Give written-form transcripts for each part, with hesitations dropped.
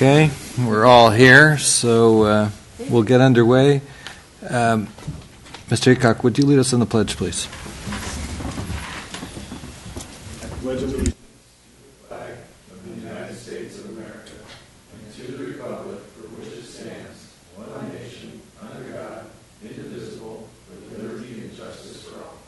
Okay, we're all here, so we'll get underway. Mr. Hickok, would you lead us in the pledge, please? I pledge allegiance to the flag of the United States of America and to the republic for which it stands, one nation, under God, indivisible, with liberty and justice for all.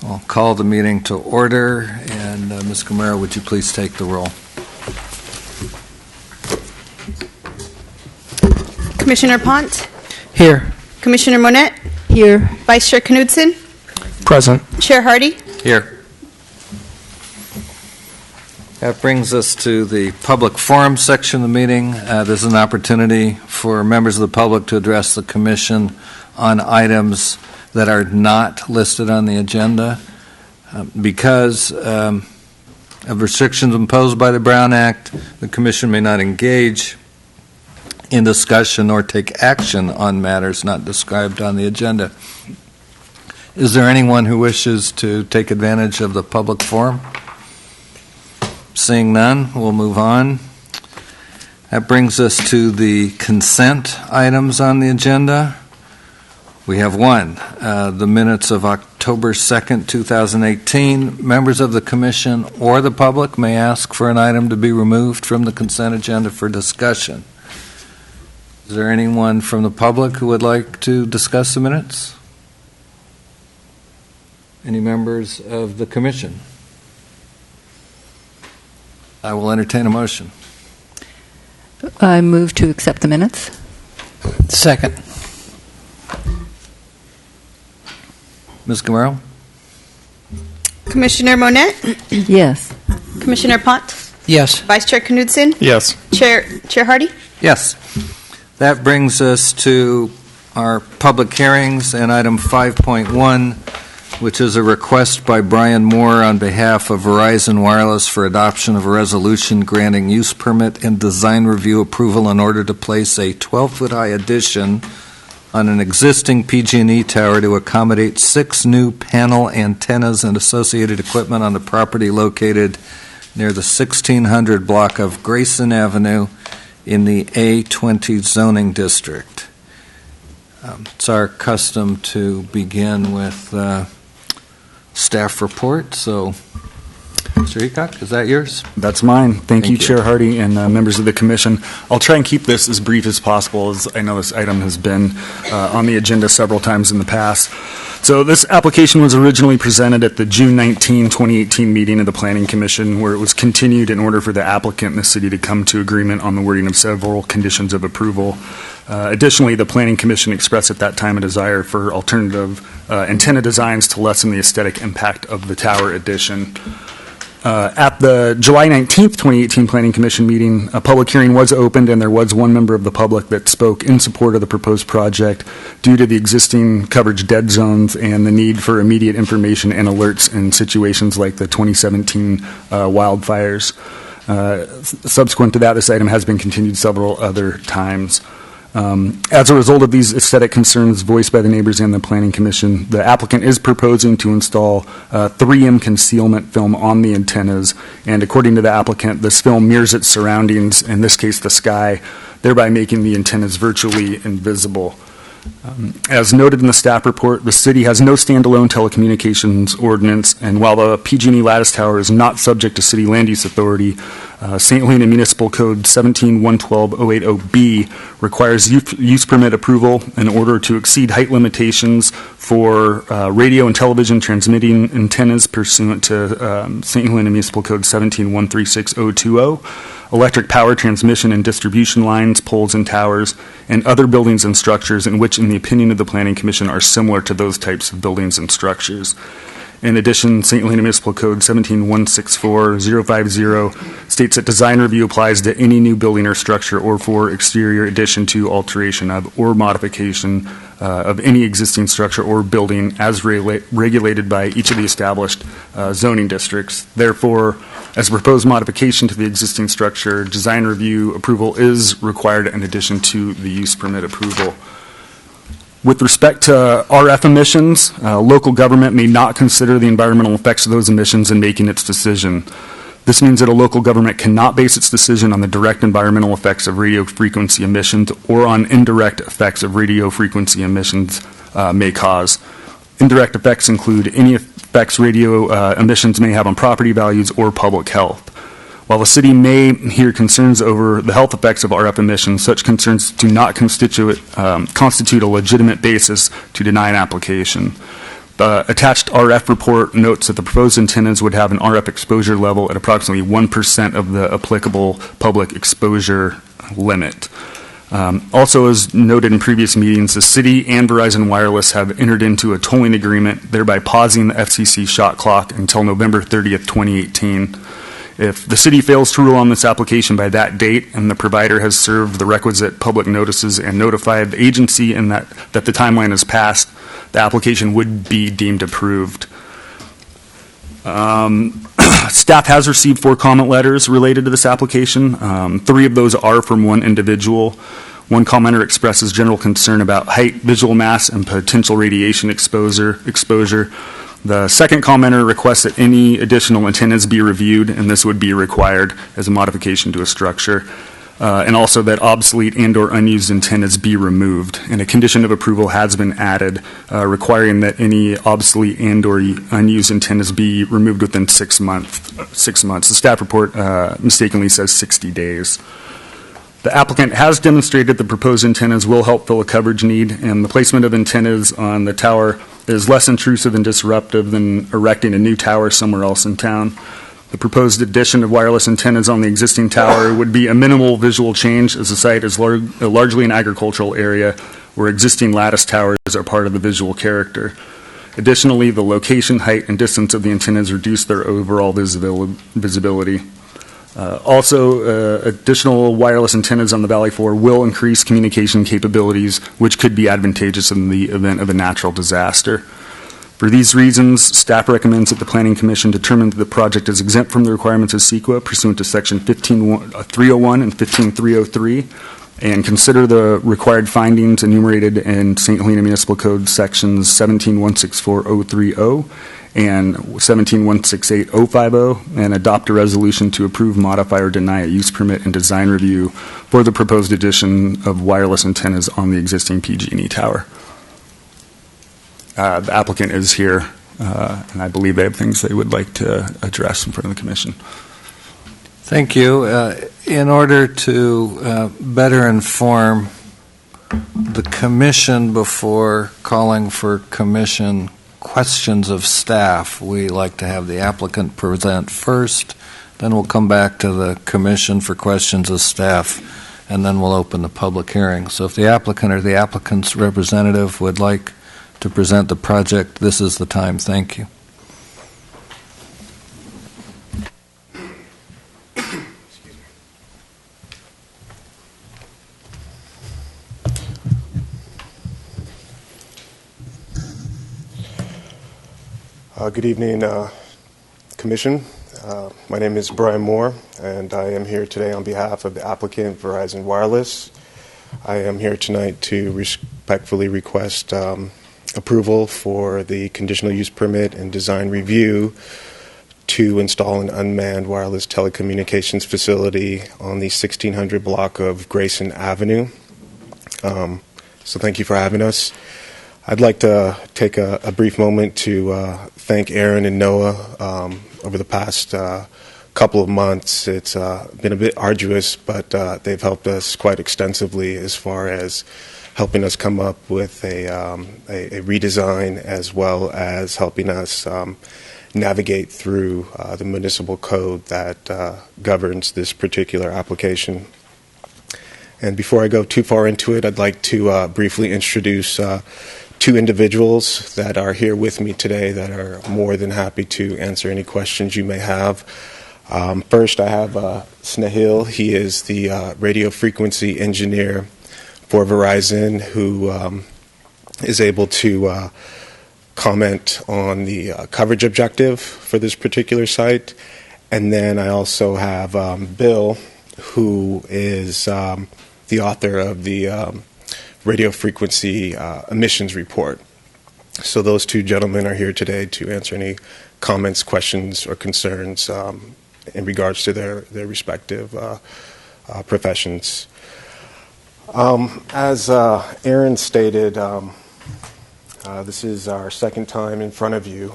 I'll call the meeting to order, and Ms. Camara, would you please take the roll? Commissioner Pont? Here. Commissioner Monette? Here. Vice Chair Knudsen? Present. Chair Hardy? Here. That brings us to the public forum section of the meeting. This is an opportunity for members of the public to address the Commission on items that are not listed on the agenda. Because of restrictions imposed by the Brown Act, the Commission may not engage in discussion or take action on matters not described on the agenda. Is there anyone who wishes to take advantage of the public forum? Seeing none, we'll move on. That brings us to the consent items on the agenda. We have one, the minutes of October 2nd, 2018. Members of the Commission or the public may ask for an item to be removed from the consent agenda for discussion. Is there anyone from the public who would like to discuss the minutes? Any members of the Commission? I will entertain a motion. I move to accept the minutes. Second. Ms. Camaro? Commissioner Monette? Yes. Commissioner Pont? Yes. Vice Chair Knudsen? Yes. Chair Hardy? Yes. That brings us to our public hearings and item 5.1, which is a request by Brian Moore on behalf of Verizon Wireless for adoption of a resolution granting use permit and design review approval in order to place a 12-foot-high addition on an existing PG&E tower to accommodate 6 new panel antennas and associated equipment on the property located near the 1600 block of Grayson Avenue in the A20 zoning district. It's our custom to begin with staff report, so Mr. Hickok, is that yours? That's mine. Thank you, you. Chair Hardy and members of the Commission. I'll try and keep this as brief as possible, as I know this item has been on the agenda several times in the past. So this application was originally presented at the June 19, 2018 meeting of the Planning Commission, where it was continued in order for the applicant and the city to come to agreement on the wording of several conditions of approval. Additionally, the Planning Commission expressed at that time a desire for alternative antenna designs to lessen the aesthetic impact of the tower addition. At the July 19th, 2018 Planning Commission meeting, a public hearing was opened, and there was one member of the public that spoke in support of the proposed project due to the existing coverage dead zones and the need for immediate information and alerts in situations like the 2017 wildfires. Subsequent to that, this item has been continued several other times. As a result of these aesthetic concerns voiced by the neighbors and the Planning Commission, the applicant is proposing to install 3M concealment film on the antennas, and according to the applicant, this film mirrors its surroundings, in this case the sky, thereby making the antennas virtually invisible. As noted in the staff report, the city has no standalone telecommunications ordinance, and while the PG&E Lattice Tower is not subject to city land use authority, St. Helena Municipal Code 17-112-080B requires use permit approval in order to exceed height limitations for radio and television transmitting antennas pursuant to St. Helena Municipal Code 17-136-020, electric power transmission and distribution lines, poles, and towers, and other buildings and structures in which, in the opinion of the Planning Commission, are similar to those types of buildings and structures. In addition, St. Helena Municipal Code 17-164-050 states that design review applies to any new building or structure or for exterior addition to, alteration of, or modification of any existing structure or building as regulated by each of the established zoning districts. Therefore, as a proposed modification to the existing structure, design review approval is required in addition to the use permit approval. With respect to RF emissions, local government may not consider the environmental effects of those emissions in making its decision. This means that a local government cannot base its decision on the direct environmental effects of radio frequency emissions or on indirect effects of radio frequency emissions may cause. Indirect effects include any effects radio emissions may have on property values or public health. While the city may hear concerns over the health effects of RF emissions, such concerns do not constitute a legitimate basis to deny an application. The attached RF report notes that the proposed antennas would have an RF exposure level at approximately 1% of the applicable public exposure limit. Also, as noted in previous meetings, the city and Verizon Wireless have entered into a tolling agreement, thereby pausing the FCC shot clock until November 30th, 2018. If the city fails to rule on this application by that date and the provider has served the requisite public notices and notified the agency and that the timeline has passed, the application would be deemed approved. Staff has received 4 comment letters related to this application. 3 of those are from one individual. One commenter expresses general concern about height, visual mass, and potential radiation exposure. The second commenter requests that any additional antennas be reviewed, and this would be required as a modification to a structure, and also that obsolete and/or unused antennas be removed. And a condition of approval has been added, requiring that any obsolete and/or unused antennas be removed within 6 months. The staff report mistakenly says 60 days. The applicant has demonstrated the proposed antennas will help fill a coverage need, and the placement of antennas on the tower is less intrusive and disruptive than erecting a new tower somewhere else in town. The proposed addition of wireless antennas on the existing tower would be a minimal visual change, as the site is largely an agricultural area where existing lattice towers are part of the visual character. Additionally, the location, height, and distance of the antennas reduce their overall visibility. Additional wireless antennas on the valley floor will increase communication capabilities, which could be advantageous in the event of a natural disaster. For these reasons, staff recommends that the Planning Commission determine that the project is exempt from the requirements of CEQA pursuant to Section 15301 and 15303, and consider the required findings enumerated in St. Helena Municipal Code Sections 17164.030 and 17168.050, and adopt a resolution to approve, modify, or deny a use permit and design review for the proposed addition of wireless antennas on the existing PG&E tower. The applicant is here, and I believe they have things they would like to address in front of the Commission. Thank you. In order to better inform the Commission before calling for Commission questions of staff, we like to have the applicant present first, then we'll come back to the Commission for questions of staff, and then we'll open the public hearing. So if the applicant or the applicant's representative would like to present the project, this is the time. Thank you. Good evening, Commission. My name is Brian Moore, and I am here today on behalf of the applicant, Verizon Wireless. I am here tonight to respectfully request approval for the conditional use permit and design review to install an unmanned wireless telecommunications facility on the 1600 block of Grayson Avenue. So thank you for having us. I'd like to take a brief moment to thank Aaron and Noah over the past couple of months. It's been a bit arduous, but they've helped us quite extensively as far as helping us come up with a redesign, as well as helping us navigate through the municipal code that governs this particular application. And before I go too far into it, I'd like to briefly introduce 2 individuals that are here with me today that are more than happy to answer any questions you may have. First, I have Snehil. He is the radio frequency engineer for Verizon, who is able to comment on the coverage objective for this particular site. And then I also have Bill, who is the author of the radio frequency emissions report. So those two gentlemen are here today to answer any comments, questions, or concerns in regards to their respective professions. As Aaron stated, this is our second time in front of you.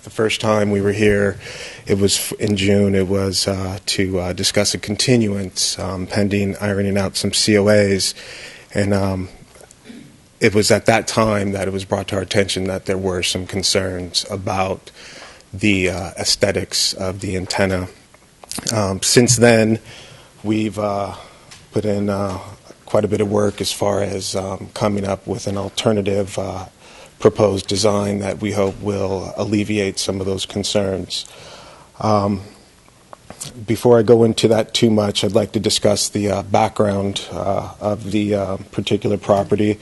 The first time we were here, it was in June. It was to discuss a continuance pending ironing out some COAs. And it was at that time that it was brought to our attention that there were some concerns about the aesthetics of the antenna. Since then, we've put in quite a bit of work as far as coming up with an alternative proposed design that we hope will alleviate some of those concerns. Before I go into that too much, I'd like to discuss the background of the particular property.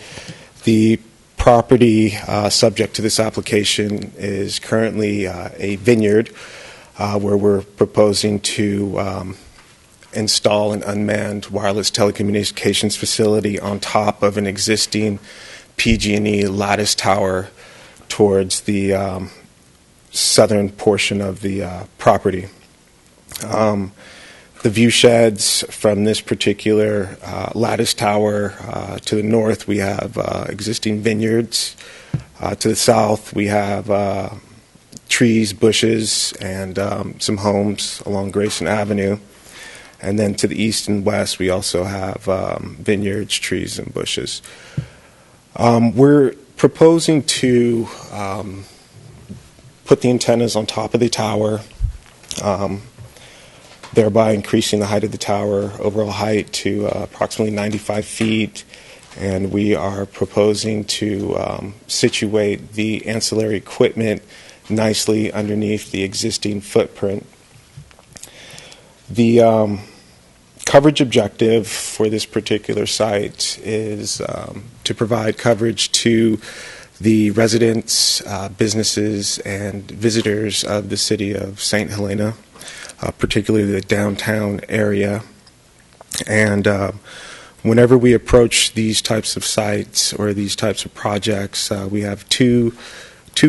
The property subject to this application is currently a vineyard where we're proposing to install an unmanned wireless telecommunications facility on top of an existing PG&E lattice tower towards the southern portion of the property. The view sheds from this particular lattice tower to the north, we have existing vineyards. To the south, we have trees, bushes, and some homes along Grayson Avenue. And then to the east and west, we also have vineyards, trees, and bushes. We're proposing to put the antennas on top of the tower, thereby increasing the height of the tower, overall height to approximately 95 feet. And we are proposing to situate the ancillary equipment nicely underneath the existing footprint. The coverage objective for this particular site is to provide coverage to the residents, businesses, and visitors of the city of St. Helena, particularly the downtown area. And whenever we approach these types of sites or these types of projects, we have two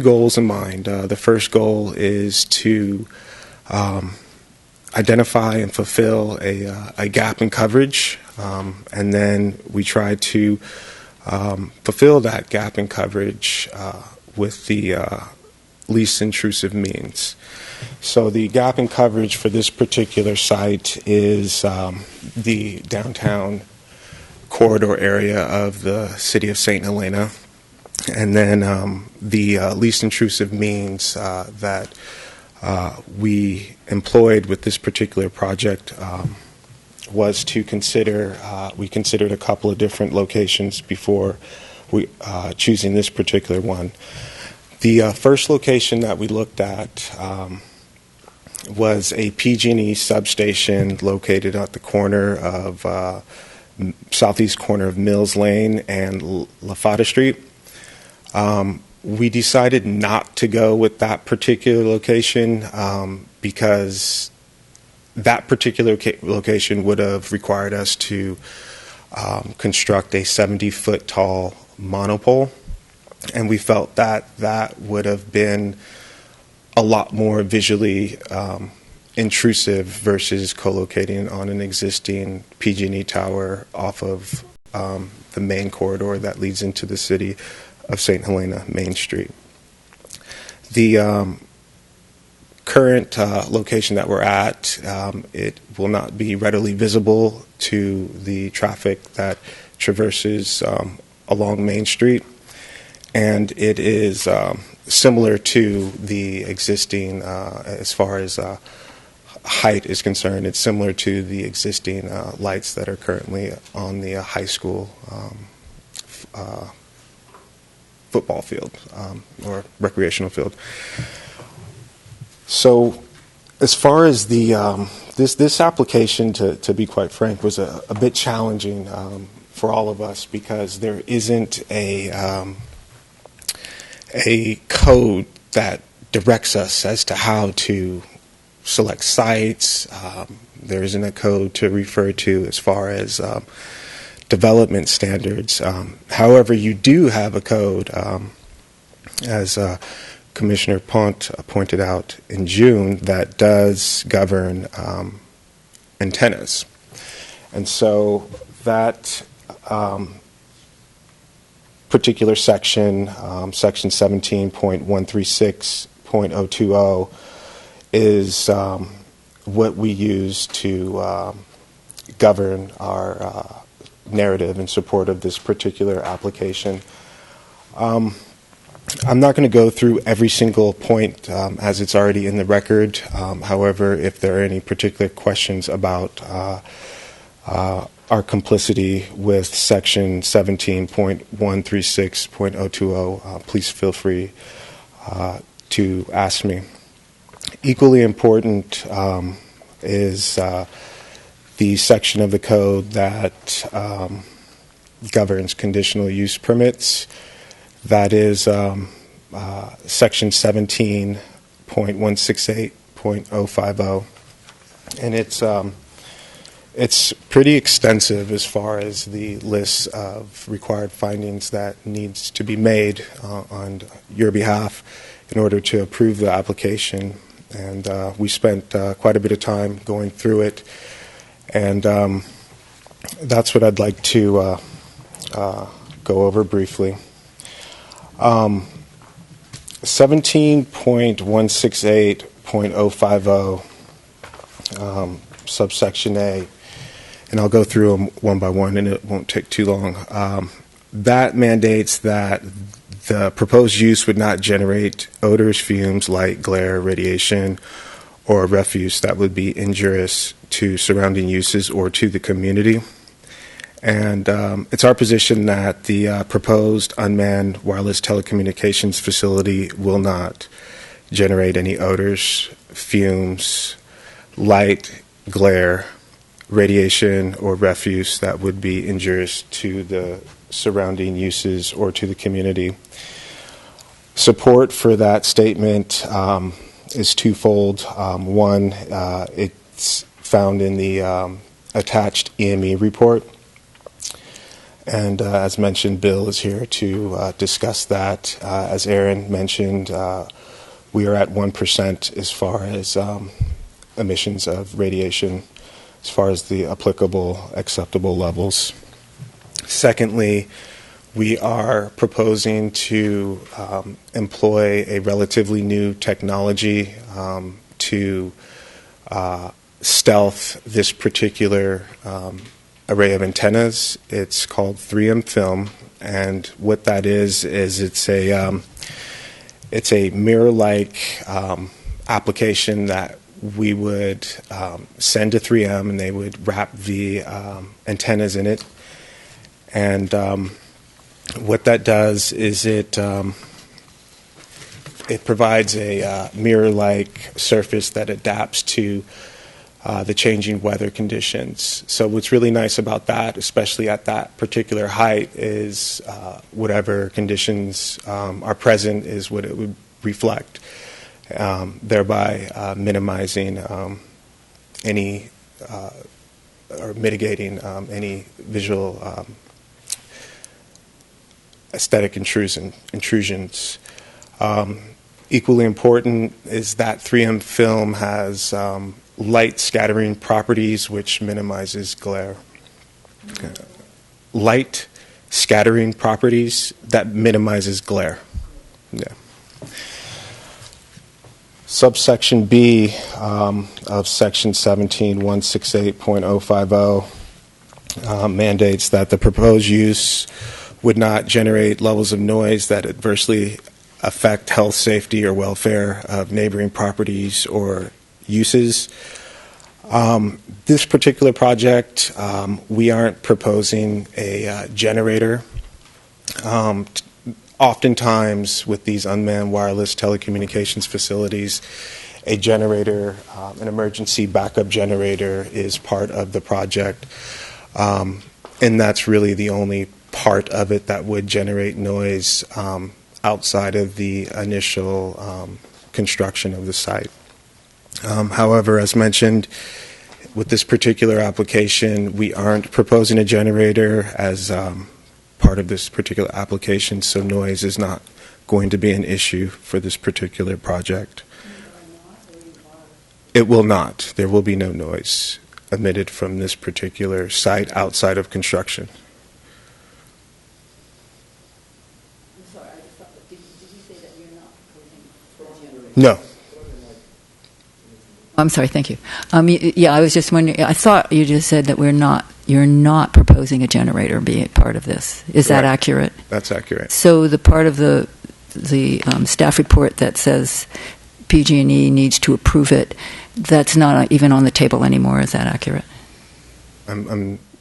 goals in mind. The first goal is to identify and fulfill a gap in coverage, and then we try to fulfill that gap in coverage with the least intrusive means. So the gap in coverage for this particular site is the downtown corridor area of the city of St. Helena, and then the least intrusive means that we employed with this particular project was to consider, we considered a couple of different locations before we choosing this particular one. The first location that we looked at was a PG&E substation located at the corner of southeast corner of Mills Lane and LaFata Street. We decided not to go with that particular location because that particular location would have required us to construct a 70-foot tall monopole, and we felt that that would have been a lot more visually intrusive versus co-locating on an existing PG&E tower off of the main corridor that leads into the city of St. Helena, Main Street. The current location that we're at, it will not be readily visible to the traffic that traverses along Main Street, and it is similar to the existing, as far as height is concerned, it's similar to the existing lights that are currently on the high school football field or recreational field. So as far as the this application, to be quite frank, was a bit challenging for all of us because there isn't a code that directs us as to how to select sites. There isn't a code to refer to as far as development standards. However, you do have a code, as Commissioner Pont pointed out in June, that does govern antennas. And so that particular section, section 17.136.020, is what we use to govern our narrative in support of this particular application. I'm not going to go through every single point as it's already in the record. However, if there are any particular questions about our complicity with section 17.136.020, please feel free to ask me. Equally important is the section of the code that governs conditional use permits. That is section 17.168.050, and it's pretty extensive as far as the list of required findings that needs to be made on your behalf in order to approve the application. And we spent quite a bit of time going through it, and that's what I'd like to go over briefly. 17.168.050, subsection A, and I'll go through them one by one, and it won't take too long. That mandates that the proposed use would not generate odors, fumes, light, glare, radiation, or refuse that would be injurious to surrounding uses or to the community. And it's our position that the proposed unmanned wireless telecommunications facility will not generate any odors, fumes, light, glare, radiation, or refuse that would be injurious to the surrounding uses or to the community. Support for that statement is twofold. One, it's found in the attached EME report. And as mentioned, Bill is here to discuss that. As Aaron mentioned, we are at 1% as far as emissions of radiation, as far as the applicable, acceptable levels. Secondly, we are proposing to employ a relatively new technology to stealth this particular array of antennas. It's called 3M film, and what that is it's a mirror-like application that we would send to 3M, and they would wrap the antennas in it. And what that does is it provides a mirror-like surface that adapts to the changing weather conditions. So what's really nice about that, especially at that particular height, is whatever conditions are present is what it would reflect, thereby minimizing any or mitigating any visual aesthetic intrusions. Equally important is that 3M film has light scattering properties, which minimizes glare. Light scattering properties that minimizes glare. Yeah. Subsection B of section 17.168.050 mandates that the proposed use would not generate levels of noise that adversely affect health, safety, or welfare of neighboring properties or uses. This particular project, we aren't proposing a generator. Oftentimes with these unmanned wireless telecommunications facilities, a generator, an emergency backup generator, is part of the project, and that's really the only part of it that would generate noise outside of the initial construction of the site. However, as mentioned, With this particular application, we aren't proposing a generator as part of this particular application, so noise is not going to be an issue for this particular project. It will not. There will be no noise emitted from this particular site outside of construction. No. I'm sorry, thank you. Yeah, I was just wondering, I thought you just said that you're not proposing a generator being part of this. Is that Correct. accurate? That's accurate. So the part of the staff report that says PG&E needs to approve it, that's not even on the table anymore. Is that accurate?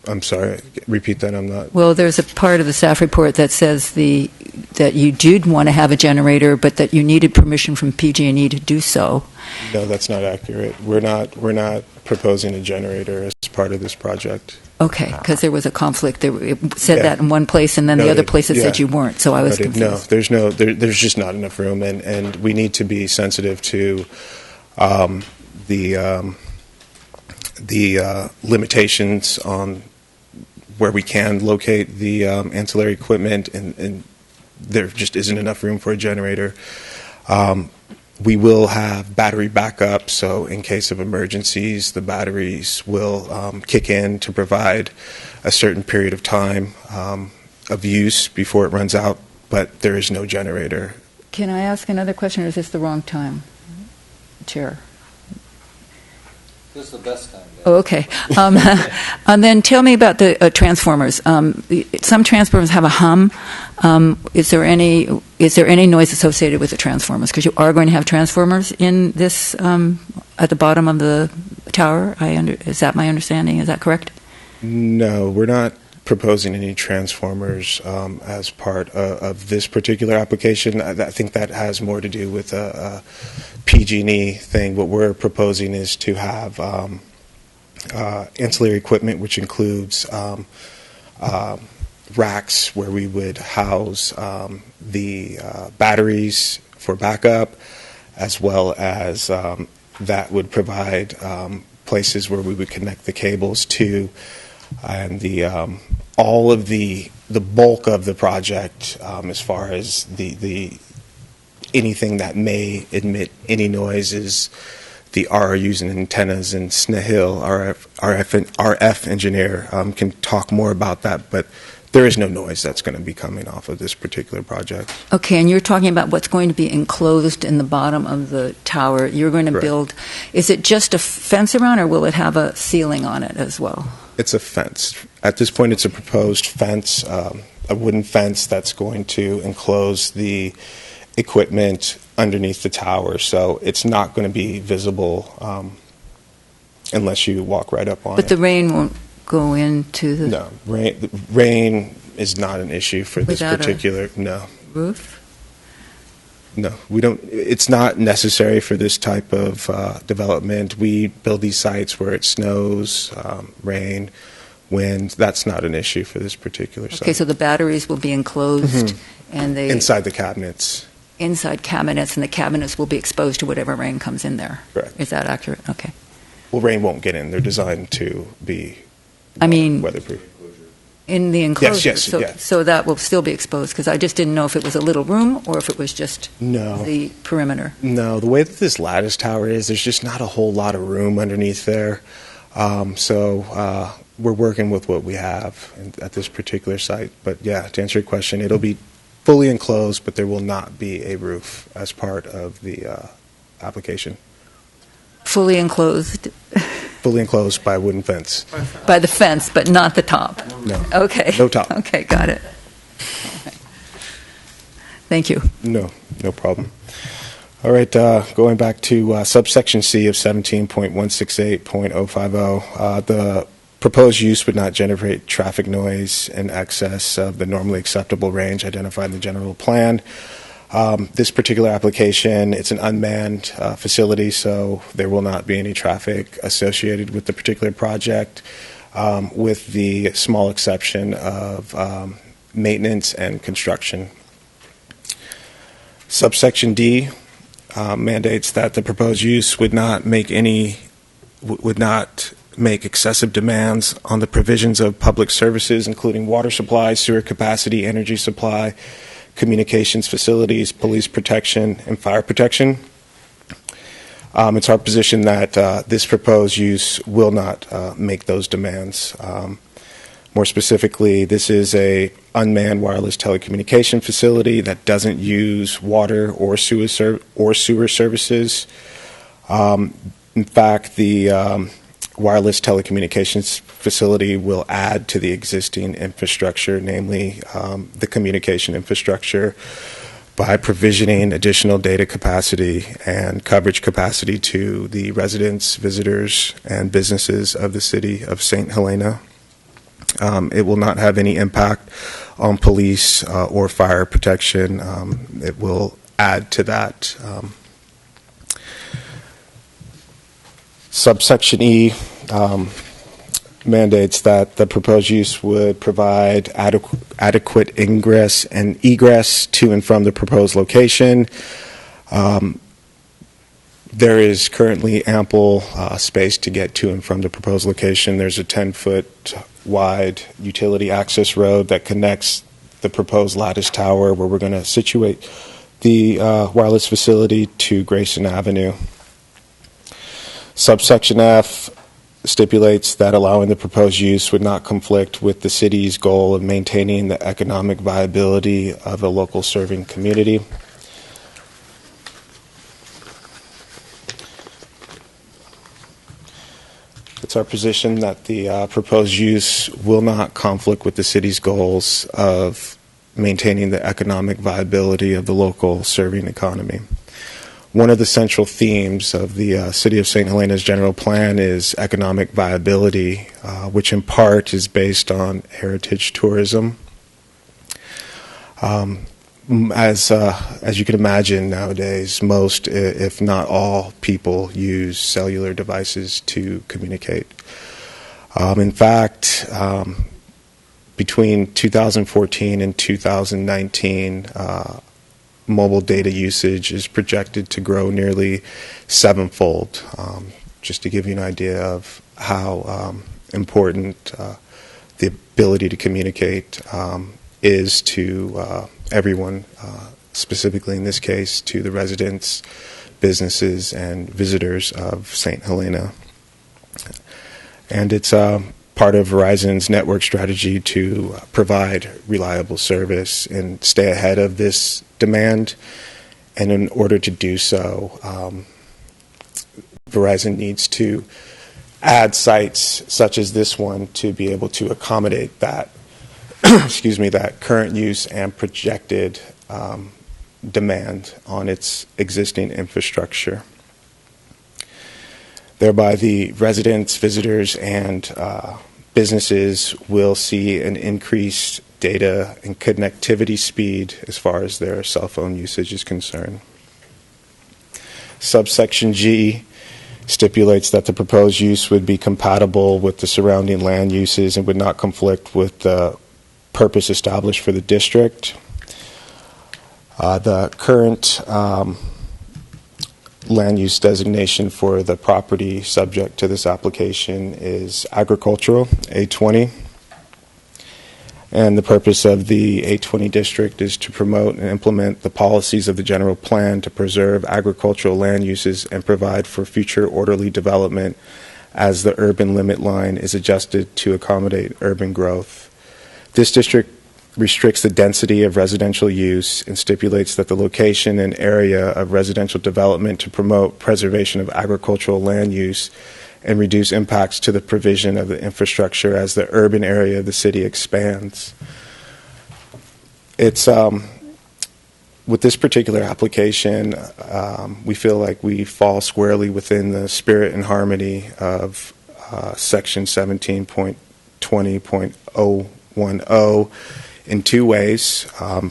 I'm sorry. Repeat that. I'm not. Well, there's a part of the staff report that says that you did want to have a generator, but that you needed permission from PG&E to do so. No, that's not accurate. We're not proposing a generator as part of this project. Okay, because there was a conflict. It said Yeah. that in one place, and then the No, other place it said yeah. you weren't. So I was But confused. there's just not enough room, and we need to be sensitive to the limitations on where we can locate the ancillary equipment, and there just isn't enough room for a generator. We will have battery backup, so in case of emergencies, the batteries will kick in to provide a certain period of time of use before it runs out, but there is no generator. Can I ask another question, or is this the wrong time, Chair? This is the best time. Oh, okay. And then tell me about the transformers. Some transformers have a hum. Is there any noise associated with the transformers? Because you are going to have transformers in this at the bottom of the tower. Is that my understanding? Is that correct? No, we're not proposing any transformers as part of this particular application. I think that has more to do with a PG&E thing. What we're proposing is to have ancillary equipment, which includes racks where we would house the batteries for backup, as well as that would provide places where we would connect the cables to, and all of the bulk of the project, as far as the anything that may emit any noise, is the RRUs and antennas, and Snehill, RF engineer, can talk more about that, but there is no noise that's going to be coming off of this particular project. Okay, and you're talking about what's going to be enclosed in the bottom of the tower. You're going to Correct. build, is it just a fence around, or will it have a ceiling on it as well? It's a fence. At this point, it's a proposed fence, a wooden fence that's going to enclose the equipment underneath the tower, so it's not going to be visible unless you walk right up on it. But the rain won't go into the No, rain is not an issue for this Without a- particular. No, roof? no, we don't. It's not necessary for this type of development. We build these sites where it snows, rain, wind. That's not an issue for this particular site. Okay, so the batteries will be enclosed, and they Inside the cabinets. inside cabinets, and the cabinets will be exposed to whatever rain comes in there. Correct. Is that accurate? Okay. Well, rain won't get in. They're designed to be I mean, weatherproof. in the enclosure. yes, so, yeah. so that will still be exposed, because I just didn't know if it was a little room or if it was just No. the perimeter. No, the way that this lattice tower is, there's just not a whole lot of room underneath there. So we're working with what we have at this particular site. But yeah, to answer your question, it'll be fully enclosed, but there will not be a roof as part of the application. Fully enclosed Fully enclosed by a wooden fence. by the fence, but not the top. No. Okay. No top. Okay, got it. Thank you. No problem. All right, going back to subsection C of 17.168.050, the proposed use would not generate traffic noise in excess of the normally acceptable range identified in the general plan. This particular application, it's an unmanned facility, so there will not be any traffic associated with the particular project, with the small exception of maintenance and construction. Subsection D mandates that the proposed use would not make excessive demands on the provisions of public services, including water supply, sewer capacity, energy supply, communications facilities, police protection, and fire protection. It's our position that this proposed use will not make those demands. More specifically, this is a unmanned wireless telecommunication facility that doesn't use water or sewer services. In fact, the wireless telecommunications facility will add to the existing infrastructure, namely the communication infrastructure, by provisioning additional data capacity and coverage capacity to the residents, visitors, and businesses of the city of St. Helena. It will not have any impact on police or fire protection. It will add to that. Subsection E mandates that the proposed use would provide adequate ingress and egress to and from the proposed location. There is currently ample space to get to and from the proposed location. There's a 10-foot wide utility access road that connects the proposed lattice tower where we're going to situate the wireless facility to Grayson Avenue. Subsection F stipulates that allowing the proposed use would not conflict with the city's goal of maintaining the economic viability of a local serving community. It's our position that the proposed use will not conflict with the city's goals of maintaining the economic viability of the local serving economy. One of the central themes of the City of St. Helena's general plan is economic viability, which in part is based on heritage tourism. As you can imagine nowadays, most, if not all, people use cellular devices to communicate. In fact, between 2014 and 2019, mobile data usage is projected to grow nearly sevenfold, just to give you an idea of how important the ability to communicate is to everyone, specifically in this case to the residents, businesses, and visitors of St. Helena. And it's part of Verizon's network strategy to provide reliable service and stay ahead of this demand. And in order to do so, Verizon needs to add sites such as this one to be able to accommodate that that current use and projected demand on its existing infrastructure. Thereby, the residents, visitors, and businesses will see an increased data and connectivity speed as far as their cell phone usage is concerned. Subsection G stipulates that the proposed use would be compatible with the surrounding land uses and would not conflict with the purpose established for the district. The current land use designation for the property subject to this application is agricultural, A20. And the purpose of the A20 district is to promote and implement the policies of the general plan to preserve agricultural land uses and provide for future orderly development as the urban limit line is adjusted to accommodate urban growth. This district restricts the density of residential use and stipulates that the location and area of residential development to promote preservation of agricultural land use and reduce impacts to the provision of the infrastructure as the urban area of the city expands. It's with this particular application, we feel like we fall squarely within the spirit and harmony of Section 17.20.010 in two ways.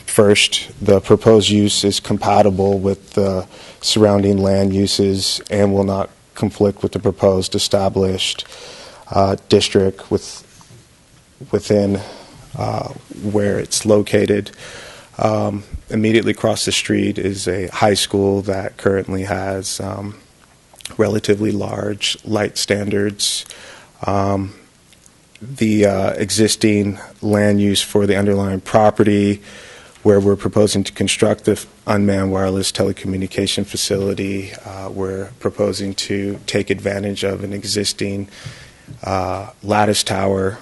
First, the proposed use is compatible with the surrounding land uses and will not conflict with the proposed established district within where it's located. Immediately across the street is a high school that currently has relatively large light standards, The existing land use for the underlying property, where we're proposing to construct the unmanned wireless telecommunication facility. We're proposing to take advantage of an existing lattice tower.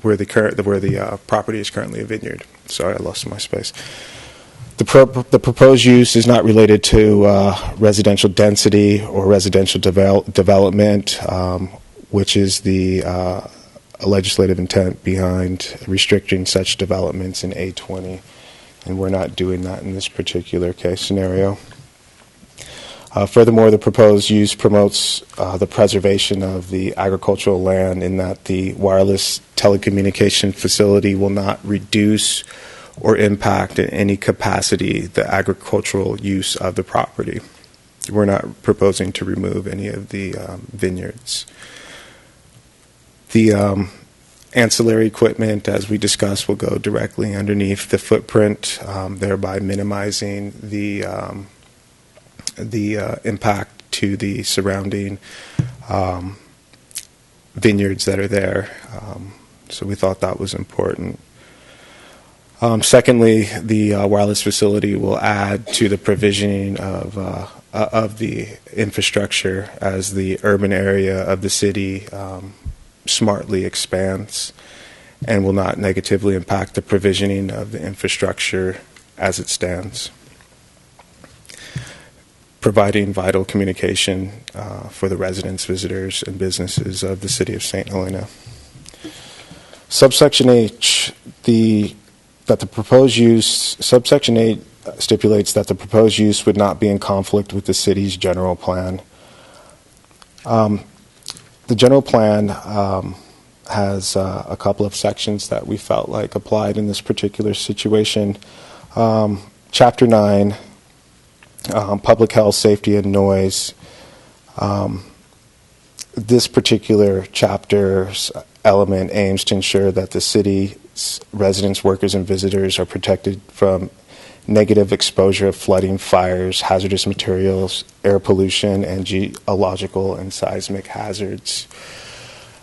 Where the property is currently a vineyard. Sorry, I lost my space. The proposed use is not related to residential density or residential development, which is the legislative intent behind restricting such developments in A20, and we're not doing that in this particular case scenario. Furthermore, the proposed use promotes the preservation of the agricultural land in that the wireless telecommunication facility will not reduce or impact in any capacity the agricultural use of the property. We're not proposing to remove any of the vineyards. The ancillary equipment, as we discussed, will go directly underneath the footprint, thereby minimizing the impact to the surrounding vineyards that are there. So we thought that was important. Secondly, the wireless facility will add to the provisioning of the infrastructure as the urban area of the city smartly expands, and will not negatively impact the provisioning of the infrastructure as it stands, providing vital communication for the residents, visitors, and businesses of the city of St. Helena. Subsection H, Subsection 8 stipulates that the proposed use would not be in conflict with the city's general plan. The general plan has a couple of sections that we felt like applied in this particular situation. Chapter 9, public health, safety, and noise. This particular chapter's element aims to ensure that the city's residents, workers, and visitors are protected from negative exposure of flooding, fires, hazardous materials, air pollution, and geological and seismic hazards.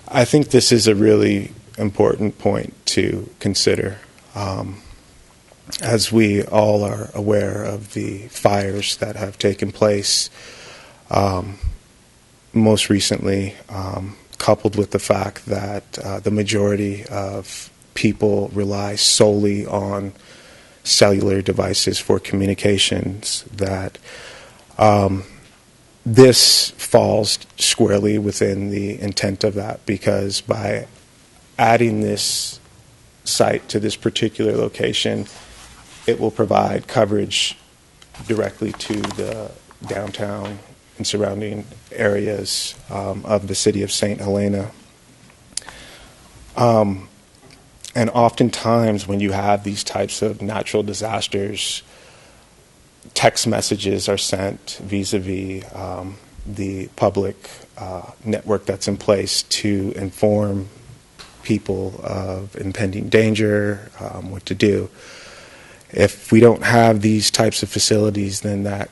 I think this is a really important point to consider. As we all are aware of the fires that have taken place most recently, coupled with the fact that the majority of people rely solely on cellular devices for communications, that this falls squarely within the intent of that, because by adding this site to this particular location, it will provide coverage directly to the downtown and surrounding areas of the city of St. Helena. And oftentimes when you have these types of natural disasters, text messages are sent vis-a-vis the public network that's in place to inform people of impending danger, what to do. If we don't have these types of facilities, then that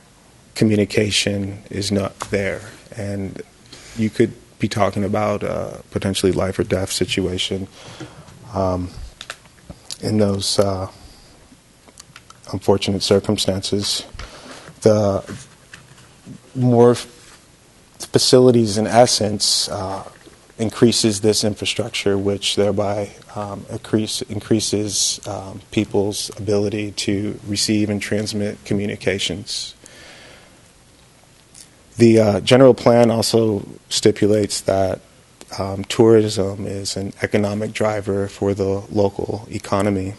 communication is not there. And you could be talking about a potentially life or death situation in those unfortunate circumstances. The more facilities, in essence, increases this infrastructure, which thereby increases people's ability to receive and transmit communications. The general plan also stipulates that tourism is an economic driver for the local economy.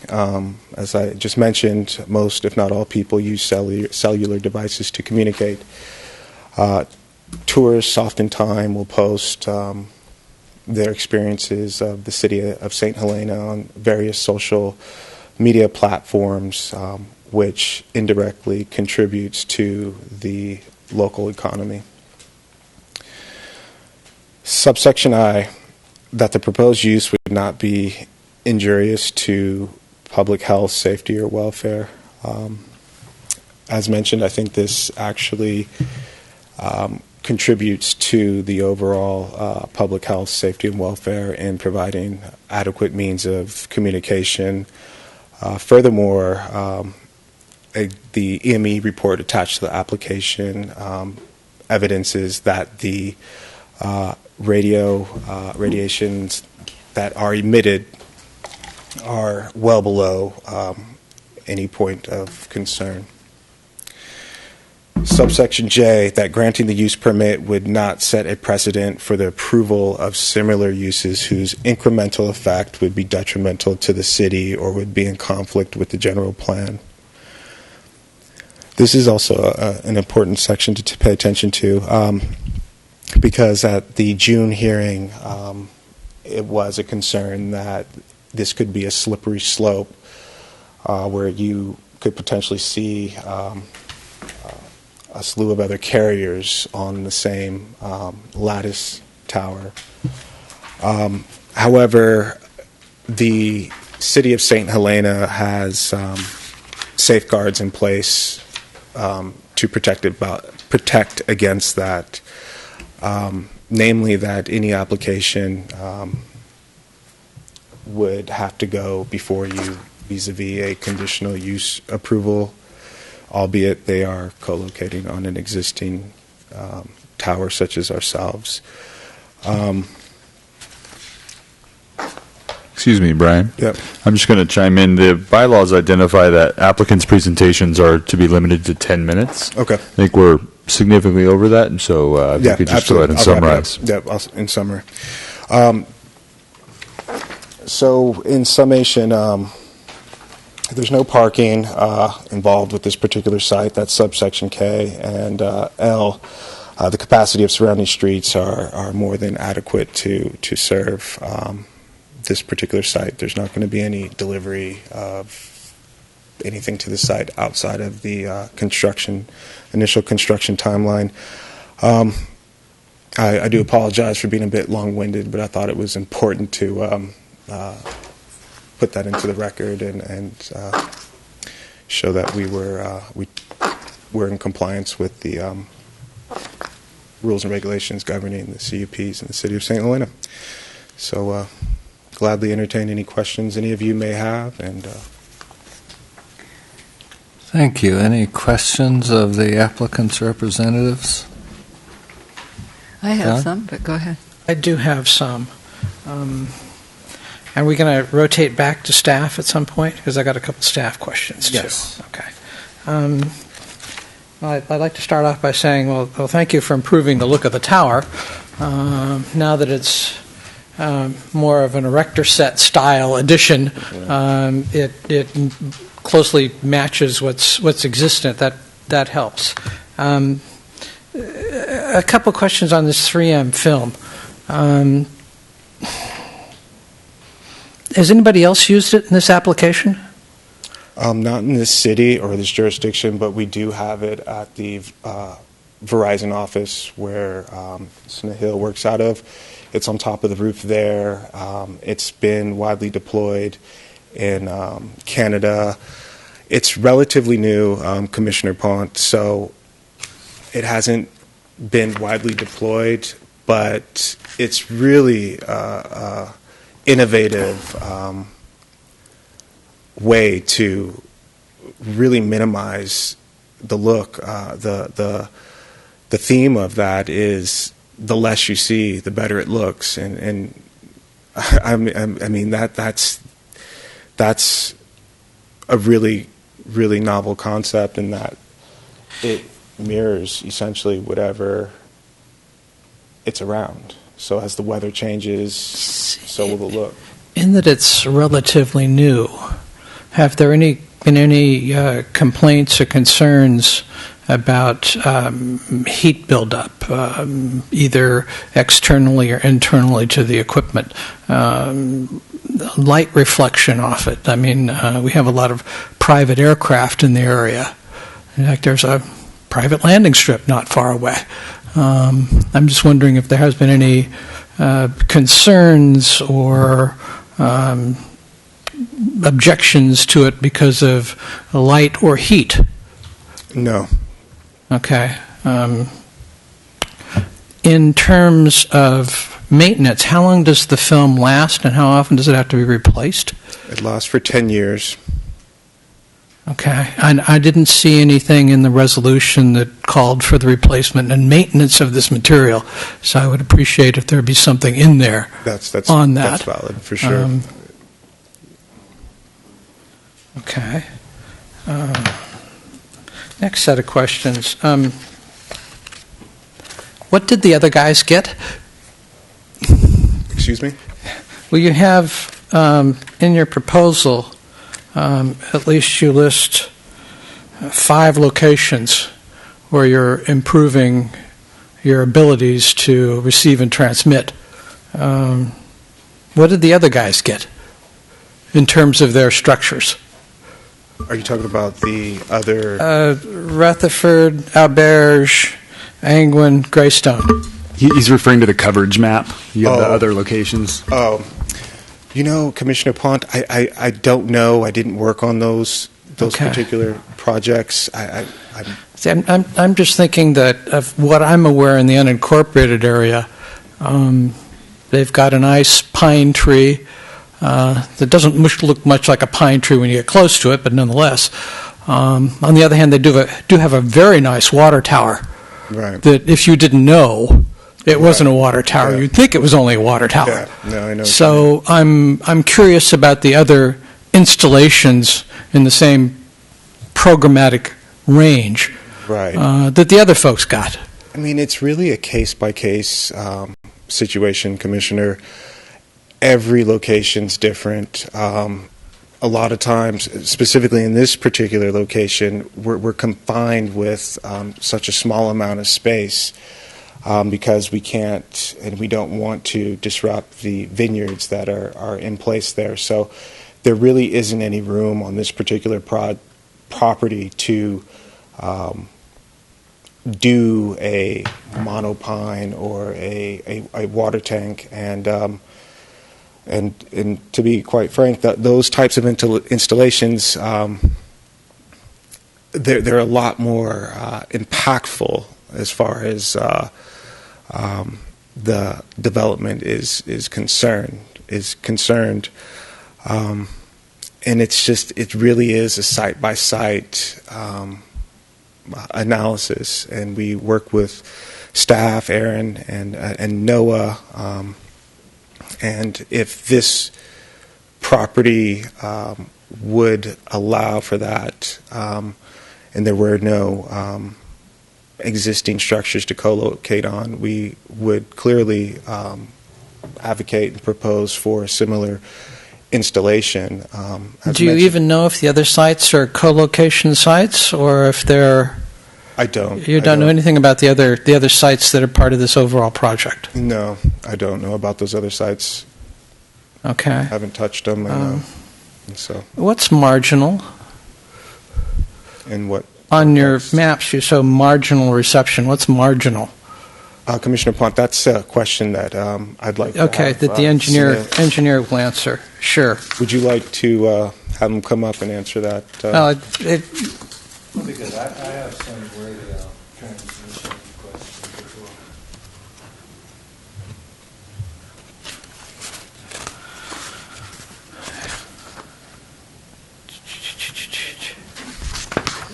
As I just mentioned, most, if not all, people use cellular devices to communicate. Tourists oftentimes will post their experiences of the city of St. Helena on various social media platforms, which indirectly contributes to the local economy. Subsection I, that the proposed use would not be injurious to public health, safety, or welfare. As mentioned, I think this actually contributes to the overall public health, safety, and welfare in providing adequate means of communication. Furthermore, the EME report attached to the application evidences that the radiations that are emitted are well below any point of concern. Subsection J, that granting the use permit would not set a precedent for the approval of similar uses whose incremental effect would be detrimental to the city or would be in conflict with the general plan. This is also an important section to pay attention to because at the June hearing, it was a concern that this could be a slippery slope where you could potentially see a slew of other carriers on the same lattice tower. However, the city of St. Helena has safeguards in place to protect against that, namely that any application would have to go before you vis-a-vis a conditional use approval, albeit they are co-locating on an existing tower such as ourselves. Excuse me, Brian. Yep. I'm just going to chime in. The bylaws identify that applicants' presentations are to be limited to 10 minutes. Okay. I think we're significantly over that, and so if you could just go ahead and summarize. Yep, in summary. So in summation, there's no parking involved with this particular site. That's subsection K. And L, the capacity of surrounding streets are more than adequate to serve this particular site. There's not going to be any delivery of anything to the site outside of the initial construction timeline. I do apologize for being a bit long-winded, but I thought it was important to put that into the record and show that we were in compliance with the rules and regulations governing the CUPs in the city of St. Helena. So gladly entertain any questions any of you may have. And Thank you. Any questions of the applicant's representatives? I have John? some, but go ahead. I do have some. Are we going to rotate back to staff at some point? Because I got a couple staff questions, too. Yes. Okay. I'd like to start off by saying, well, thank you for improving the look of the tower. Now that it's more of an erector set style addition, it closely matches what's existent. That helps. A couple questions on this 3M film. Has anybody else used it in this application? not in this city or this jurisdiction, but we do have it at the Verizon office where Snehill works out of. It's on top of the roof there. It's been widely deployed in Canada. It's relatively new, Commissioner Pont, so it hasn't been widely deployed, but it's really innovative way to really minimize the look. The theme of that is the less you see, the better it looks, and I mean that's a really novel concept in that it mirrors essentially whatever it's around. So as the weather changes, so will the look. In that it's relatively new, have there been any complaints or concerns about heat buildup, either externally or internally to the equipment? Light reflection off it. I mean, we have a lot of private aircraft in the area. In fact, there's a private landing strip not far away. I'm just wondering if there has been any concerns or objections to it because of light or heat. No. Okay. In terms of maintenance, how long does the film last, and how often does it have to be replaced? It lasts for 10 years. Okay. I didn't see anything in the resolution that called for the replacement and maintenance of this material, so I would appreciate if there be something in there That's on that. That's valid, for sure. Okay. Next set of questions. What did the other guys get? Excuse me? Well, you have in your proposal, at least you list 5 locations where you're improving your abilities to receive and transmit. What did the other guys get in terms of their structures? Are you talking about the other? Rutherford, Auberge, Angwin, Greystone. He's referring to the coverage map. You have the Oh. other locations. Oh, Commissioner Pont, I don't know. I didn't work on those Okay. particular projects. See, I'm just thinking that of what I'm aware in the unincorporated area, they've got a nice pine tree that doesn't look much like a pine tree when you get close to it, but nonetheless. On the other hand, they do have a very nice water tower Right. that if you didn't know it wasn't a water tower, Yeah. you'd think it was only a water tower. Yeah. No, I know. So I'm curious about the other installations in the same programmatic range Right. that the other folks got. I mean, it's really a case-by-case situation, Commissioner. Every location's different. A lot of times, specifically in this particular location, we're confined with such a small amount of space because we can't and we don't want to disrupt the vineyards that are in place there. So there really isn't any room on this particular property to do a monopine or a water tank, and to be quite frank, those types of installations they're a lot more impactful as far as the development is concerned. And it really is a site-by-site analysis, and we work with staff, Aaron and Noah, and if this property would allow for that, and there were no existing structures to co-locate on, we would clearly advocate and propose for a similar installation. As Do you mentioned. even know if the other sites are co-location sites, or if they're? I don't. You don't know anything about the other sites that are part of this overall project. No, I don't know about those other sites. Okay. I haven't touched them. So, What's marginal and what? on your maps? You show marginal reception. What's marginal? Commissioner Pont, that's a question that I'd like to Okay, have, that the submit. engineer will answer. Sure. Would you like to have him come up and answer that? Well, Because I have some radio transmission questions as well.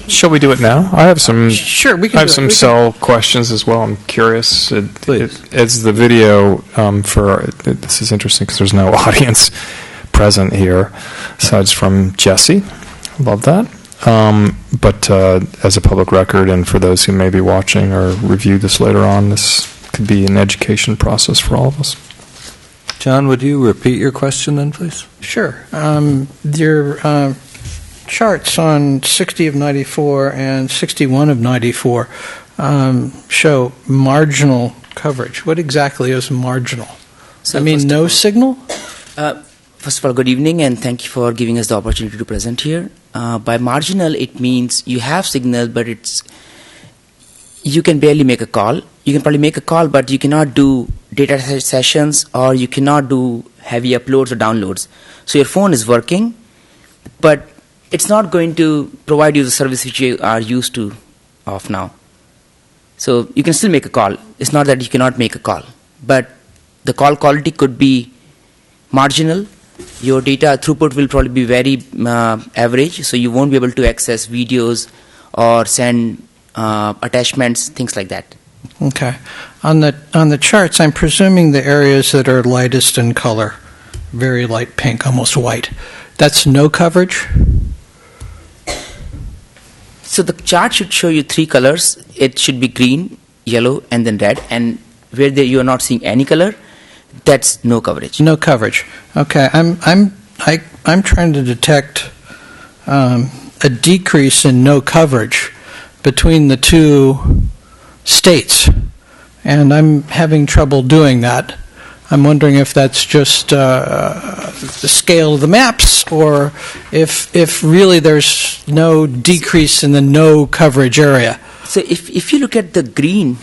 Shall we do it now? I have some. sure, we can I have do it. some We can- cell questions as well. I'm curious. Please. As the video this is interesting because there's no audience present here, aside from Jesse. Love that. But as a public record, and for those who may be watching or review this later on, this could be an education process for all of us. John, would you repeat your question then, please? Sure. Your charts on 60 of 94 and 61 of 94 show marginal coverage. What exactly is marginal? So I mean, first of no all- signal? First of all, good evening, and thank you for giving us the opportunity to present here. By marginal, it means you have signal, but you can barely make a call. You can probably make a call, but you cannot do data sessions, or you cannot do heavy uploads or downloads. So your phone is working, but it's not going to provide you the service which you are used to off now. So you can still make a call. It's not that you cannot make a call, but the call quality could be marginal. Your data throughput will probably be very average, so you won't be able to access videos or send attachments, things like that. Okay. On the charts, I'm presuming the areas that are lightest in color, very light pink, almost white, that's no coverage? So the chart should show you three colors. It should be green, yellow, and then red. And where you are not seeing any color, that's no coverage. No coverage. Okay. I'm trying to detect a decrease in no coverage between the two states, and I'm having trouble doing that. I'm wondering if that's just the scale of the maps, or if really there's no decrease in the no coverage area. So if you look at the green,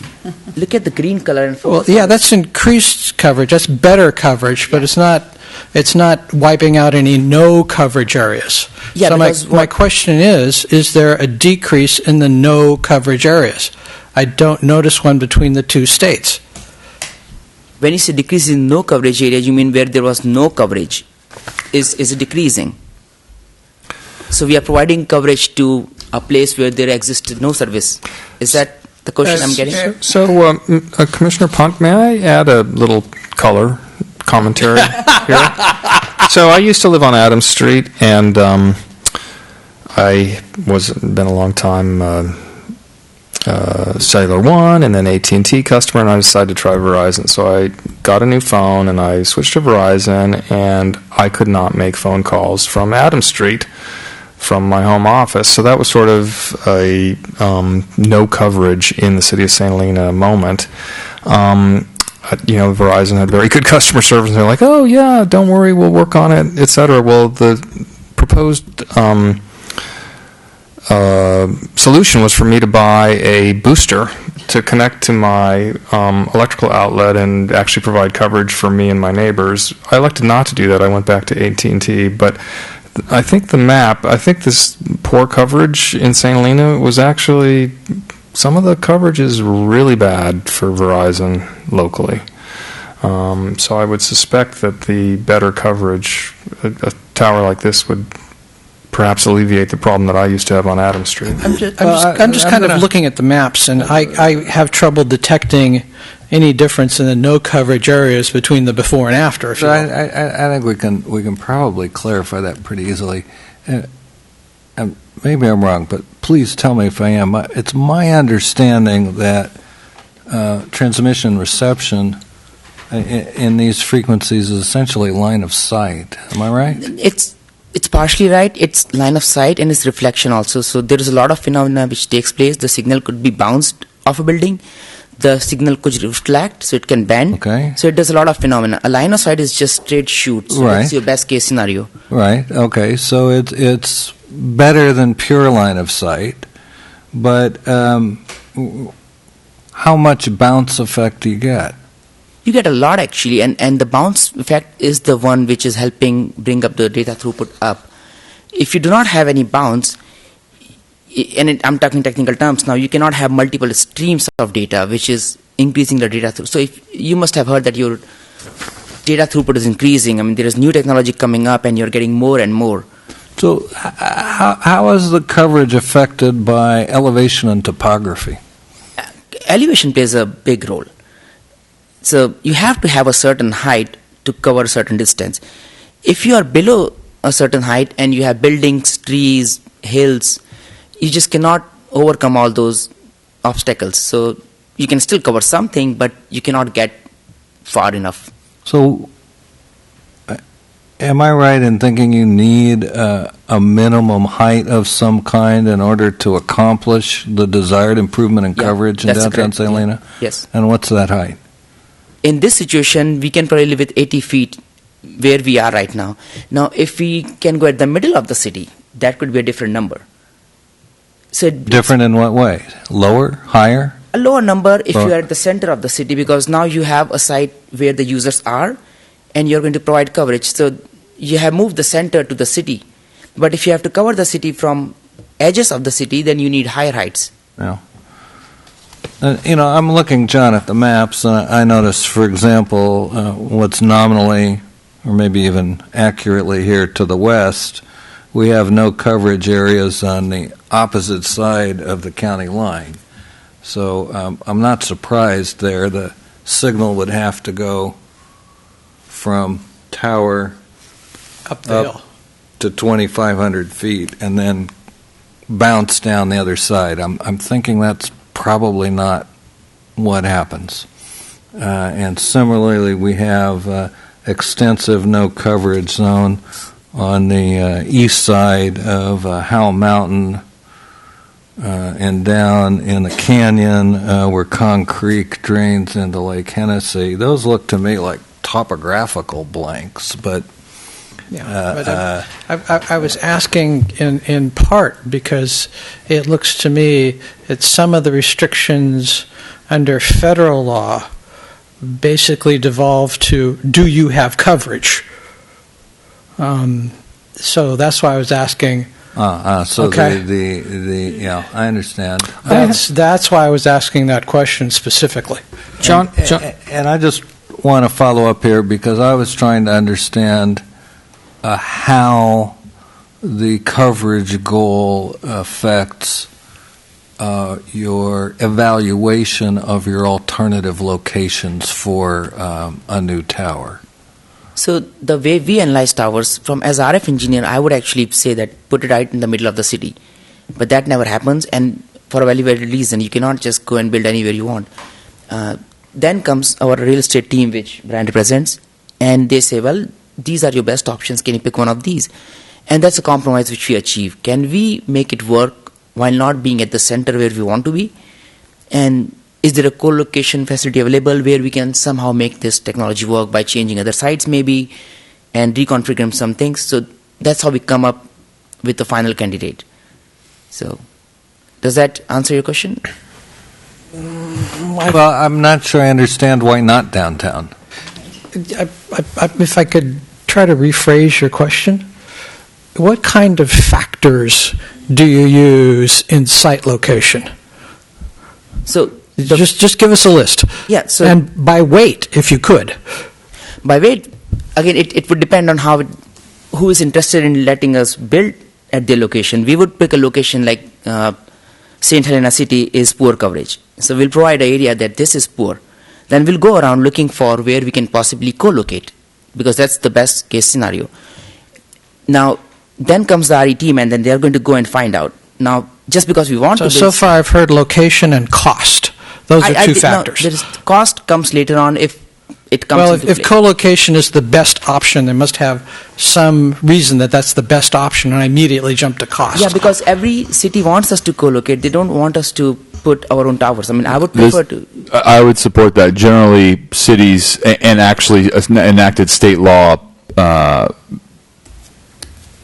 color and Well, focus yeah, on that's increased coverage. That's better coverage, but it's not wiping out any no coverage areas. Yeah, so because my question is there a decrease in the no coverage areas? I don't notice one between the two states. when you say decrease in no coverage area, you mean where there was no coverage? Is it decreasing? So we are providing coverage to a place where there existed no service. Is that the question I'm getting? So, Commissioner Punt, may I add a little color commentary here? So I used to live on Adams Street, and I been a long time Cellular One and then AT&T customer, and I decided to try Verizon. So I got a new phone and I switched to Verizon, and I could not make phone calls from Adams Street from my home office. So that was sort of a no coverage in the city of St. Helena moment. Verizon had very good customer service, and they're like, "Oh yeah, don't worry, we'll work on it," etc. Well, the proposed solution was for me to buy a booster to connect to my electrical outlet and actually provide coverage for me and my neighbors. I elected not to do that. I went back to AT&T, but I think this poor coverage in St. Helena was actually, some of the coverage is really bad for Verizon locally. So I would suspect that the better coverage, a tower like this would perhaps alleviate the problem that I used to have on Adams Street. I'm just kind of looking at the maps, and I have trouble detecting any difference in the no coverage areas between the before and after. If you will. I think we can probably clarify that pretty easily. Maybe I'm wrong, but please tell me if I am. It's my understanding that transmission reception in these frequencies is essentially line of sight. Am I right? It's partially right. It's line of sight and it's reflection also. So there is a lot of phenomena which takes place. The signal could be bounced off a building. The signal could reflect, so it can bend. Okay. So it does a lot of phenomena. A line of sight is just straight shoot. So Right. that's your best case scenario. Right. Okay. So it's better than pure line of sight, but how much bounce effect do you get? You get a lot actually, and the bounce effect is the one which is helping bring up the data throughput up. If you do not have any bounce, and I'm talking technical terms now, you cannot have multiple streams of data, which is increasing the data throughput. So if you must have heard that your data throughput is increasing. I mean, there is new technology coming up, and you're getting more and more. So how is the coverage affected by elevation and topography? Elevation plays a big role. So you have to have a certain height to cover a certain distance. If you are below a certain height and you have buildings, trees, hills, you just cannot overcome all those obstacles. So you can still cover something, but you cannot get far enough. So am I right in thinking you need a minimum height of some kind in order to accomplish the desired improvement in Yeah, coverage in that's downtown correct. St. Helena? Yes. And what's that height? In this situation, we can probably live with 80 feet where we are right now. Now, if we can go at the middle of the city, that could be a different number. So Different in what way? Lower? Higher? a lower number if Well- you are at the center of the city, because now you have a site where the users are and you're going to provide coverage. So you have moved the center to the city. But if you have to cover the city from edges of the city, then you need higher heights. Yeah. I'm looking, John, at the maps, and I notice, for example, what's nominally, or maybe even accurately here to the west, we have no coverage areas on the opposite side of the county line. So I'm not surprised there. The signal would have to go from tower Up the Up. hill. to 2,500 feet and then bounce down the other side. I'm thinking that's probably not what happens. And similarly, we have extensive no coverage zone on the east side of Howell Mountain and down in the canyon where Kong Creek drains into Lake Hennessy. Those look to me like topographical blanks, but Yeah, but I was asking in part because it looks to me that some of the restrictions under federal law basically devolve to, do you have coverage? So that's why I was asking. So Okay. yeah, I understand. That's why I was asking that question specifically. John, And I just want to follow up here because I was trying to understand how the coverage goal affects your evaluation of your alternative locations for a new tower. So the way we analyze towers, from as RF engineer, I would actually say that put it right in the middle of the city. But that never happens, and for a very valid reason. You cannot just go and build anywhere you want. Then comes our real estate team, which Brian represents, and they say, well, these are your best options. Can you pick one of these? And that's a compromise which we achieve. Can we make it work while not being at the center where we want to be? And is there a co-location facility available where we can somehow make this technology work by changing other sites maybe and reconfiguring some things? So that's how we come up with the final candidate. So does that answer your question? Well, I'm not sure I understand why not downtown. If I could try to rephrase your question, what kind of factors do you use in site location? So Just give us a list. yeah, so And by weight, if you could. by weight, again, it would depend on who is interested in letting us build at their location. We would pick a location like St. Helena City is poor coverage. So we'll provide an area that this is poor. Then we'll go around looking for where we can possibly co-locate, because that's the best case scenario. Now, then comes the RE team, and then they're going to go and find out. Now, just because we want to So build... far I've heard location and cost. Those are two factors. Cost comes later on if it comes Well, into if play. co-location is the best option, they must have some reason that that's the best option, and I immediately jump to cost. Yeah, because every city wants us to co-locate. They don't want us to put our own towers. I mean, I would prefer to... I would support that. Generally, cities and actually enacted state law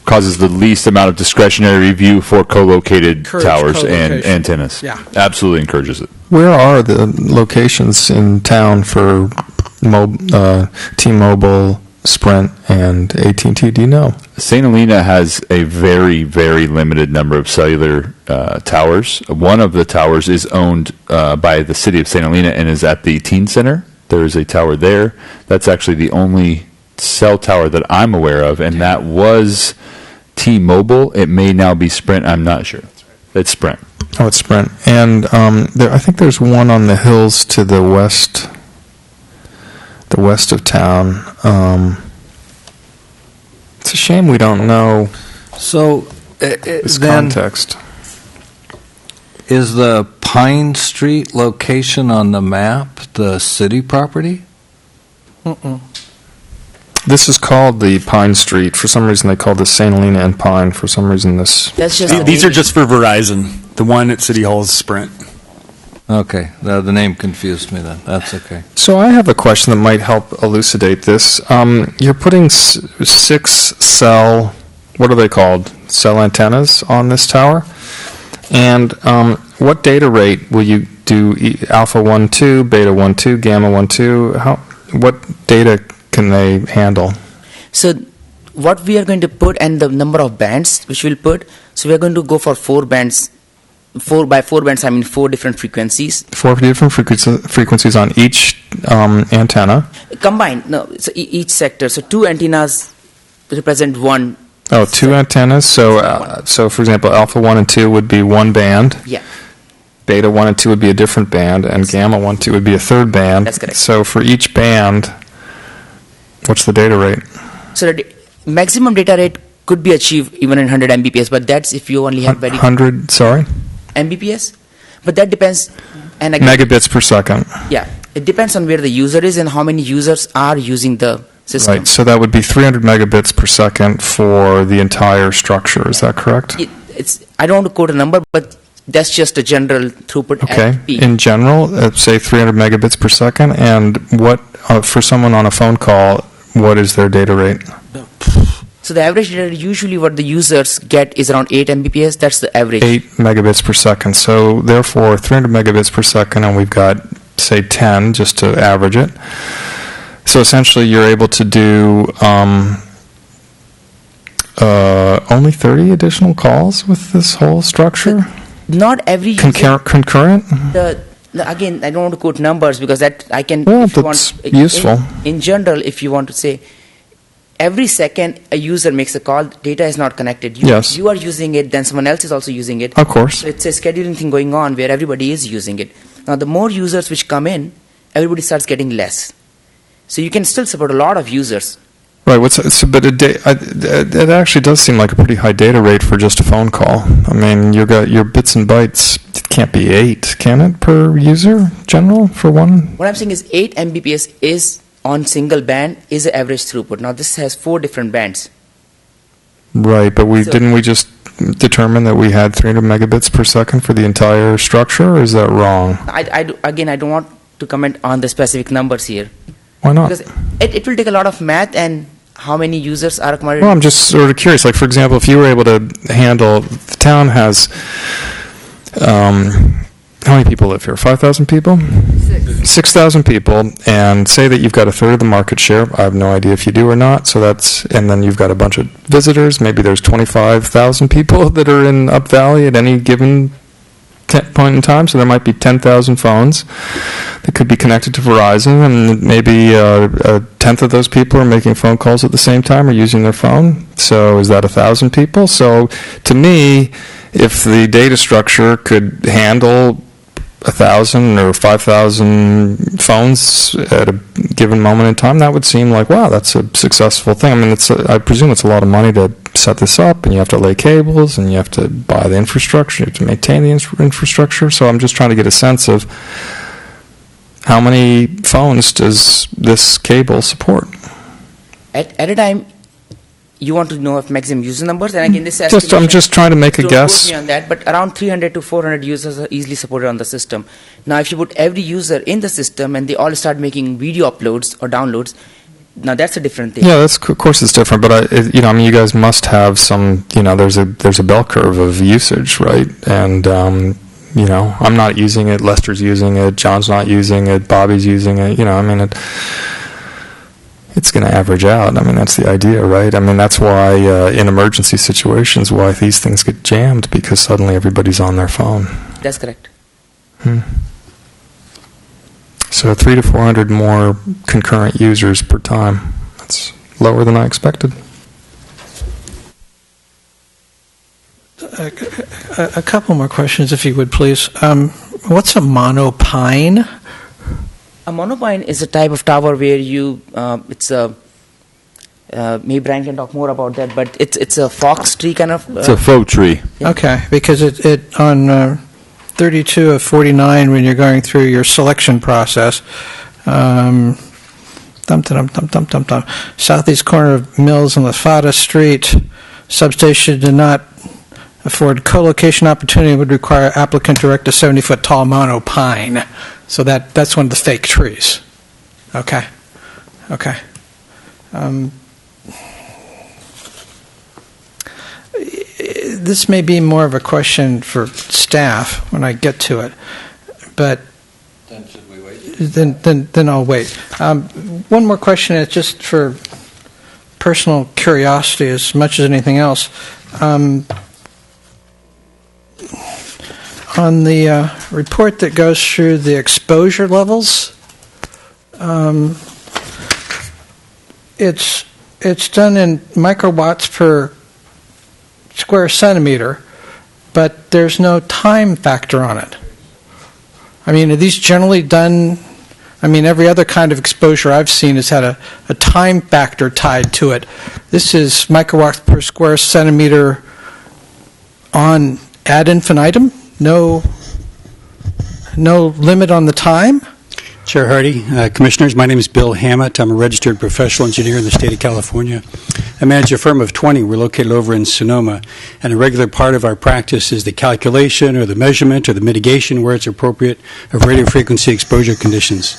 causes the least amount of discretionary review for co-located Encourage towers and co-location. antennas. Yeah. Absolutely encourages it. where are the locations in town for T-Mobile, Sprint, and AT&T? Do you know? St. Helena has a very, very limited number of cellular towers. One of the towers is owned by the city of St. Helena and is at the teen center. There is a tower there. That's actually the only cell tower that I'm aware of, and that was T-Mobile. It may now be Sprint. I'm not sure. It's Sprint. Oh, it's Sprint. And I think there's one on the hills to the west of town. It's a shame we don't know So this then, context. is the Pine Street location on the map the city property? This is called the Pine Street. For some reason, they call this St. Helena and Pine. For some reason, this... That's just the These are name. just for Verizon. The one at City Hall is Sprint. Okay, the name confused me then. That's okay. So I have a question that might help elucidate this. You're putting 6 cell, what are they called? Cell antennas on this tower. And what data rate will you do? Alpha 1.2, beta 1.2, gamma 1.2? What data can they handle? So what we are going to put and the number of bands which we'll put, so we are going to go for 4 bands by 4 bands, I mean 4 different frequencies. 4 different frequencies on each antenna. Combined, no, so each sector. So 2 antennas represent one. Oh, 2 antennas. So for example, alpha 1 and 2 would be one band. Yeah, Beta 1 and 2 would be a different band, and gamma 1, 2 would be a third band. That's correct. So for each band, what's the data rate? so the maximum data rate could be achieved even in 100 Mbps, but that's if you only have very 100, sorry? Mbps. But that depends, and again, Megabits per second. yeah, it depends on where the user is and how many users are using the system. Right, so that would be 300 megabits per second for the entire structure, is that correct? It's I don't want to quote a number, but that's just a general throughput Okay, at peak. in general, say 300 megabits per second, and what, for someone on a phone call, what is their data rate? So the average data usually what the users get is around 8 Mbps. That's the average. 8 megabits per second. So therefore, 300 megabits per second, and we've got, say, 10, just to average it. So essentially, you're able to do only 30 additional calls with this whole structure? Not every user. Concurrent? Again, I don't want to quote numbers because that I can. Well, if you that's want, useful. In general, if you want to say, every second a user makes a call, data is not connected. Yes. You are using it, then someone else is also using it. Of course. So it's a scheduling thing going on where everybody is using it. Now, the more users which come in, everybody starts getting less. So you can still support a lot of users. Right, but it actually does seem like a pretty high data rate for just a phone call. I mean, you got your bits and bytes. It can't be 8, can it, per user, general, for one? What I'm saying is 8 Mbps is on single band is the average throughput. Now, this has 4 different bands. Right, but So- didn't we just determine that we had 300 megabits per second for the entire structure, or is that wrong? Again, I don't want to comment on the specific numbers here. Why not? Because it will take a lot of math and how many users are accommodated. Well, I'm just sort of curious. Like, for example, if you were able to handle, the town has, how many people live here? 5,000 people? 6,000 people, and say that you've got a third of the market share. I have no idea if you do or not. So and then you've got a bunch of visitors. Maybe there's 25,000 people that are in Up Valley at any given point in time, so there might be 10,000 phones that could be connected to Verizon, and maybe a tenth of those people are making phone calls at the same time or using their phone. So is that 1,000 people? So to me, if the data structure could handle 1,000 or 5,000 phones at a given moment in time, that would seem like, wow, that's a successful thing. I mean, I presume it's a lot of money to set this up, and you have to lay cables, and you have to buy the infrastructure, you have to maintain the infrastructure. So I'm just trying to get a sense of how many phones does this cable support? At a time, you want to know of maximum user numbers, and again, this I'm estimation- just trying to make a Don't guess. quote me on that, but around 300 to 400 users are easily supported on the system. Now, if you put every user in the system and they all start making video uploads or downloads, now that's a different thing. Yeah, of course it's different, but I mean, you guys must have some. There's a bell curve of usage, right? And I'm not using it. Lester's using it. John's not using it. Bobby's using it. I mean, it's going to average out. I mean, that's the idea, right? I mean, that's why in emergency situations, why these things get jammed, because suddenly everybody's on their phone. That's correct. So 300 to 400 more concurrent users per time. That's lower than I expected. A couple more questions, if you would, please. What's a monopine? A monopine is a type of tower where it's a, maybe Brian can talk more about that, but it's a fox tree kind of. It's a faux tree. Yeah. Okay, because it on 32 of 49, when you're going through your selection process, southeast corner of Mills and Lafada Street, substation did not afford co-location opportunity, would require applicant to erect a 70-foot tall monopine. So that's one of the fake trees. Okay. This may be more of a question for staff when I get to it, but Then should we wait? then I'll wait. One more question is just for personal curiosity as much as anything else. on the report that goes through the exposure levels, it's done in microwatts per square centimeter, but there's no time factor on it. I mean, are these generally done? I mean, every other kind of exposure I've seen has had a time factor tied to it. This is microwatts per square centimeter on ad infinitum? No limit on the time? Chair Hardy, Commissioners, my name is Bill Hammett. I'm a registered professional engineer in the state of California. I manage a firm of 20. We're located over in Sonoma, and a regular part of our practice is the calculation or the measurement or the mitigation, where it's appropriate, of radio frequency exposure conditions.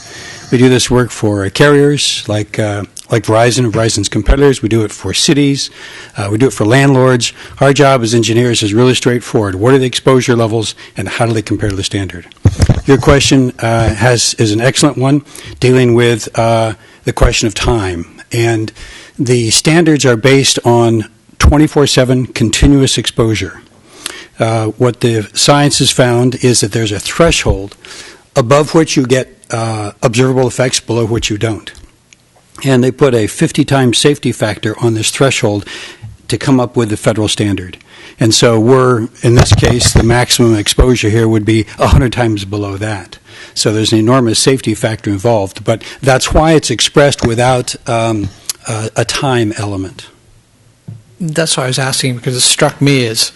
We do this work for carriers like Verizon and Verizon's competitors. We do it for cities. We do it for landlords. Our job as engineers is really straightforward. What are the exposure levels, and how do they compare to the standard? Your question is an excellent one, dealing with the question of time. And the standards are based on 24/7 continuous exposure. What the science has found is that there's a threshold above which you get observable effects, below which you don't. And they put a 50 times safety factor on this threshold to come up with the federal standard. And so in this case, the maximum exposure here would be 100 times below that. So there's an enormous safety factor involved, but that's why it's expressed without a time element. That's why I was asking, because it struck me as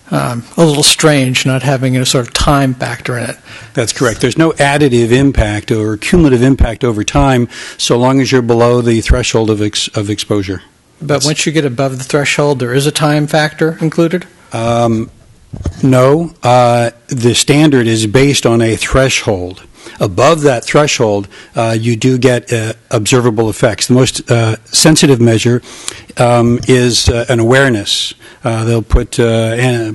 a little strange not having a sort of time factor in it. That's correct. There's no additive impact or cumulative impact over time so long as you're below the threshold of exposure. But once you get above the threshold, there is a time factor included? No. The standard is based on a threshold. Above that threshold, you do get observable effects. The most sensitive measure is an awareness. They'll put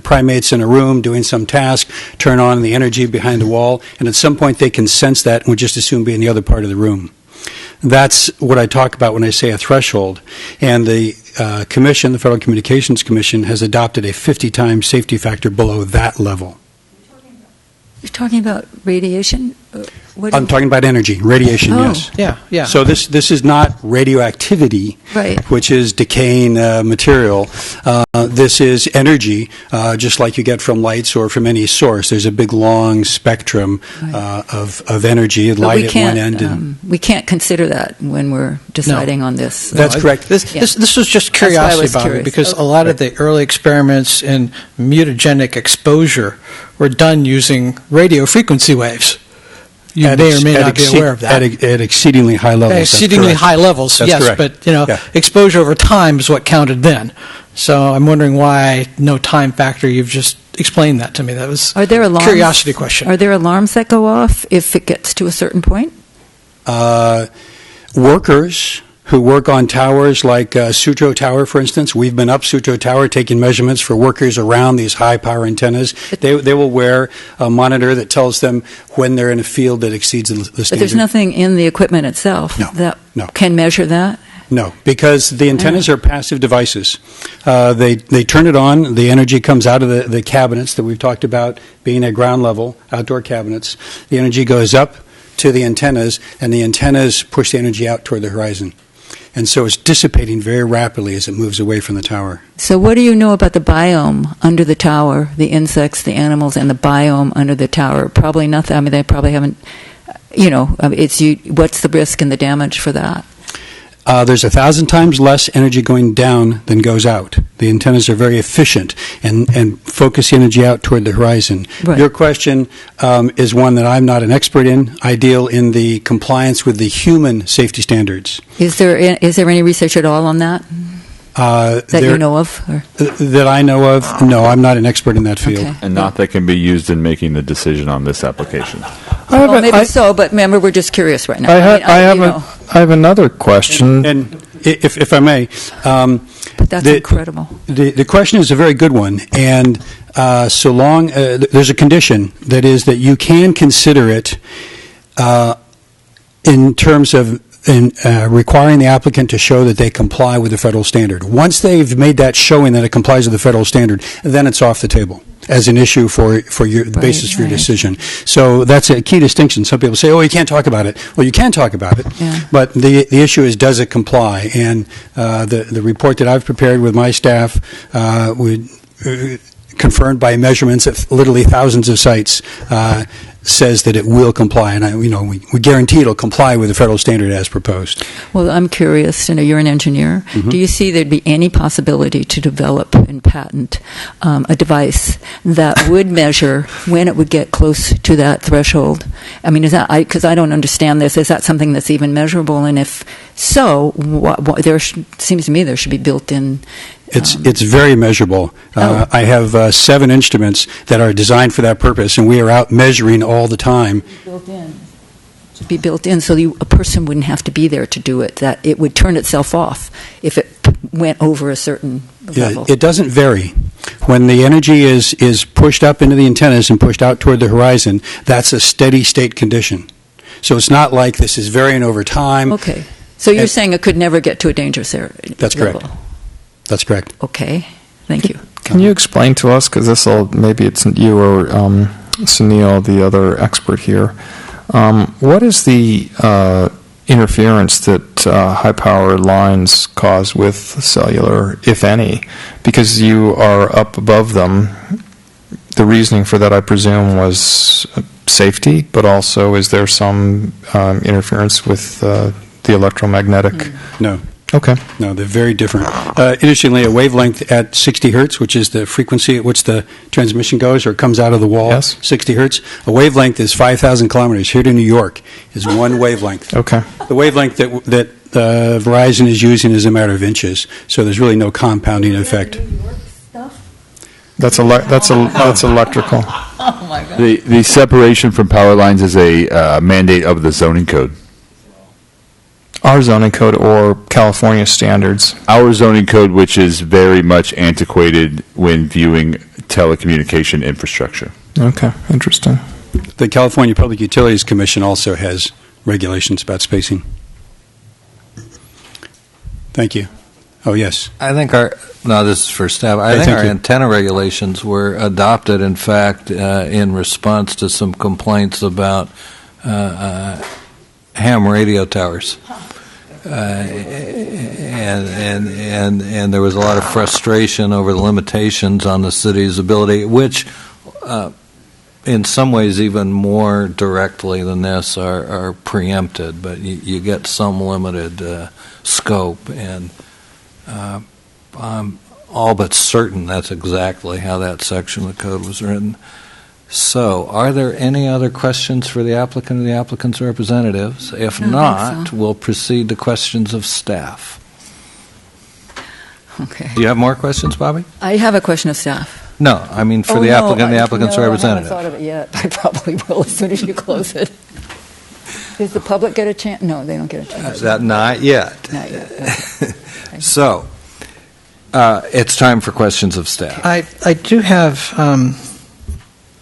primates in a room doing some task, turn on the energy behind the wall, and at some point they can sense that and would just as soon be in the other part of the room. That's what I talk about when I say a threshold. And the Commission, the Federal Communications Commission, has adopted a 50 times safety factor below that level. You're talking about radiation? I'm talking about energy, radiation, yes. Yeah. So this is not radioactivity, Right. which is decaying material. This is energy, just like you get from lights or from any source. There's a big, long spectrum of energy, But light at one end. we can't consider that when we're deciding on this. That's correct. This was just That's why I curiosity was about curious. it, because a lot of the early experiments in mutagenic exposure were done using radio frequency waves. You may or may not be aware of that. At exceedingly high levels. Okay, that's exceedingly correct. high levels, That's yes, correct. but Yeah. exposure over time is what counted then. So I'm wondering why no time factor. You've just explained that to me. That was Are there a alarms? curiosity question. Are there alarms that go off if it gets to a certain point? Workers who work on towers like Sutro Tower, for instance. We've been up Sutro Tower taking measurements for workers around these high-power antennas. They will wear a monitor that tells them when they're in a field that exceeds the standard. But there's nothing in the equipment itself that no. can measure that? No, because the antennas are passive devices. They turn it on. The energy comes out of the cabinets that we've talked about being at ground level, outdoor cabinets. The energy goes up to the antennas, and the antennas push the energy out toward the horizon. And so it's dissipating very rapidly as it moves away from the tower. So what do you know about the biome under the tower, the insects, the animals, and the biome under the tower? Probably nothing. I mean, they probably haven't, what's the risk and the damage for that? There's 1,000 times less energy going down than goes out. The antennas are very efficient and focus the energy out toward the horizon. Right. Your question is one that I'm not an expert in. I deal in the compliance with the human safety standards. Is there any research at all on that you know of? Or? That I know of? No, I'm not an expert in that field. Okay. And not that can be used in making the decision on this application. Well, maybe so, but remember, we're just curious right now. I have another question. And if I may, but that's incredible. The question is a very good one, and so long there's a condition that is that you can consider it in terms of requiring the applicant to show that they comply with the federal standard. Once they've made that showing that it complies with the federal standard, then it's off the table as an issue for the basis for your decision. So that's a key distinction. Some people say, oh, you can't talk about it. Well, you can talk about it, but the issue is, does it comply? And the report that I've prepared with my staff would confirmed by measurements at literally thousands of sites, says that it will comply, and we guarantee it'll comply with the federal standard as proposed. Well, I'm curious. You're an engineer. Mm-hmm. Do you see there'd be any possibility to develop and patent a device that would measure when it would get close to that threshold? I mean, is that because I don't understand this? Is that something that's even measurable? And if so, seems to me there should be built-in. It's very measurable. I have 7 instruments that are designed for that purpose, and we are out measuring all the time. Built in. Should be built in, so a person wouldn't have to be there to do it. That it would turn itself off if it went over a certain level. It doesn't vary. When the energy is pushed up into the antennas and pushed out toward the horizon, that's a steady state condition. So it's not like this is varying over time. Okay. So you're saying it could never get to a dangerous area? That's correct. That's correct. Okay. Thank you. Can you explain to us, because maybe it's you or Sunil, the other expert here, what is the interference that high-power lines cause with cellular, if any? Because you are up above them. The reasoning for that, I presume, was safety, but also is there some interference with the electromagnetic? No. Okay. No, they're very different. Interestingly, a wavelength at 60 hertz, which is the frequency at which the transmission goes or comes out of the wall, yes. 60 hertz, a wavelength is 5,000 kilometers. Here to New York is one wavelength. Okay. The wavelength that Verizon is using is a matter of inches, so there's really no compounding effect. That's electrical. Oh my God. The separation from power lines is a mandate of the zoning code. Our zoning code or California standards? Our zoning code, which is very much antiquated when viewing telecommunication infrastructure. Okay, interesting. The California Public Utilities Commission also has regulations about spacing. Thank you. Oh, yes. I think this is for staff. I Hey, think thank our you. antenna regulations were adopted, in fact, in response to some complaints about ham radio towers. And there was a lot of frustration over the limitations on the city's ability, which in some ways even more directly than this are preempted, but you get some limited scope, and I'm all but certain that's exactly how that section of the code was written. So, are there any other questions for the applicant or the applicant's representatives? If I don't not, think so. we'll proceed to questions of staff. Okay. Do you have more questions, Bobby? I have a question of staff. No, I mean for the applicant and the applicant's representative. I haven't thought of it yet. I probably will as soon as you close it. Does the public get a chance? No, they don't get a chance. Not yet. Not yet. Okay. So, it's time for questions of staff. I do have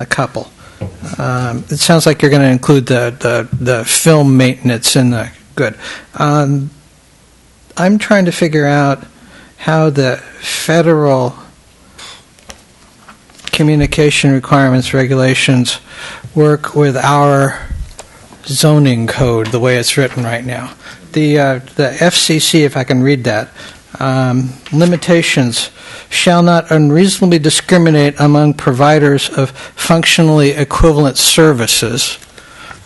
a couple. It sounds like you're going to include the film maintenance in the good. I'm trying to figure out how the federal communication requirements regulations work with our zoning code the way it's written right now. The FCC, if I can read that, limitations shall not unreasonably discriminate among providers of functionally equivalent services.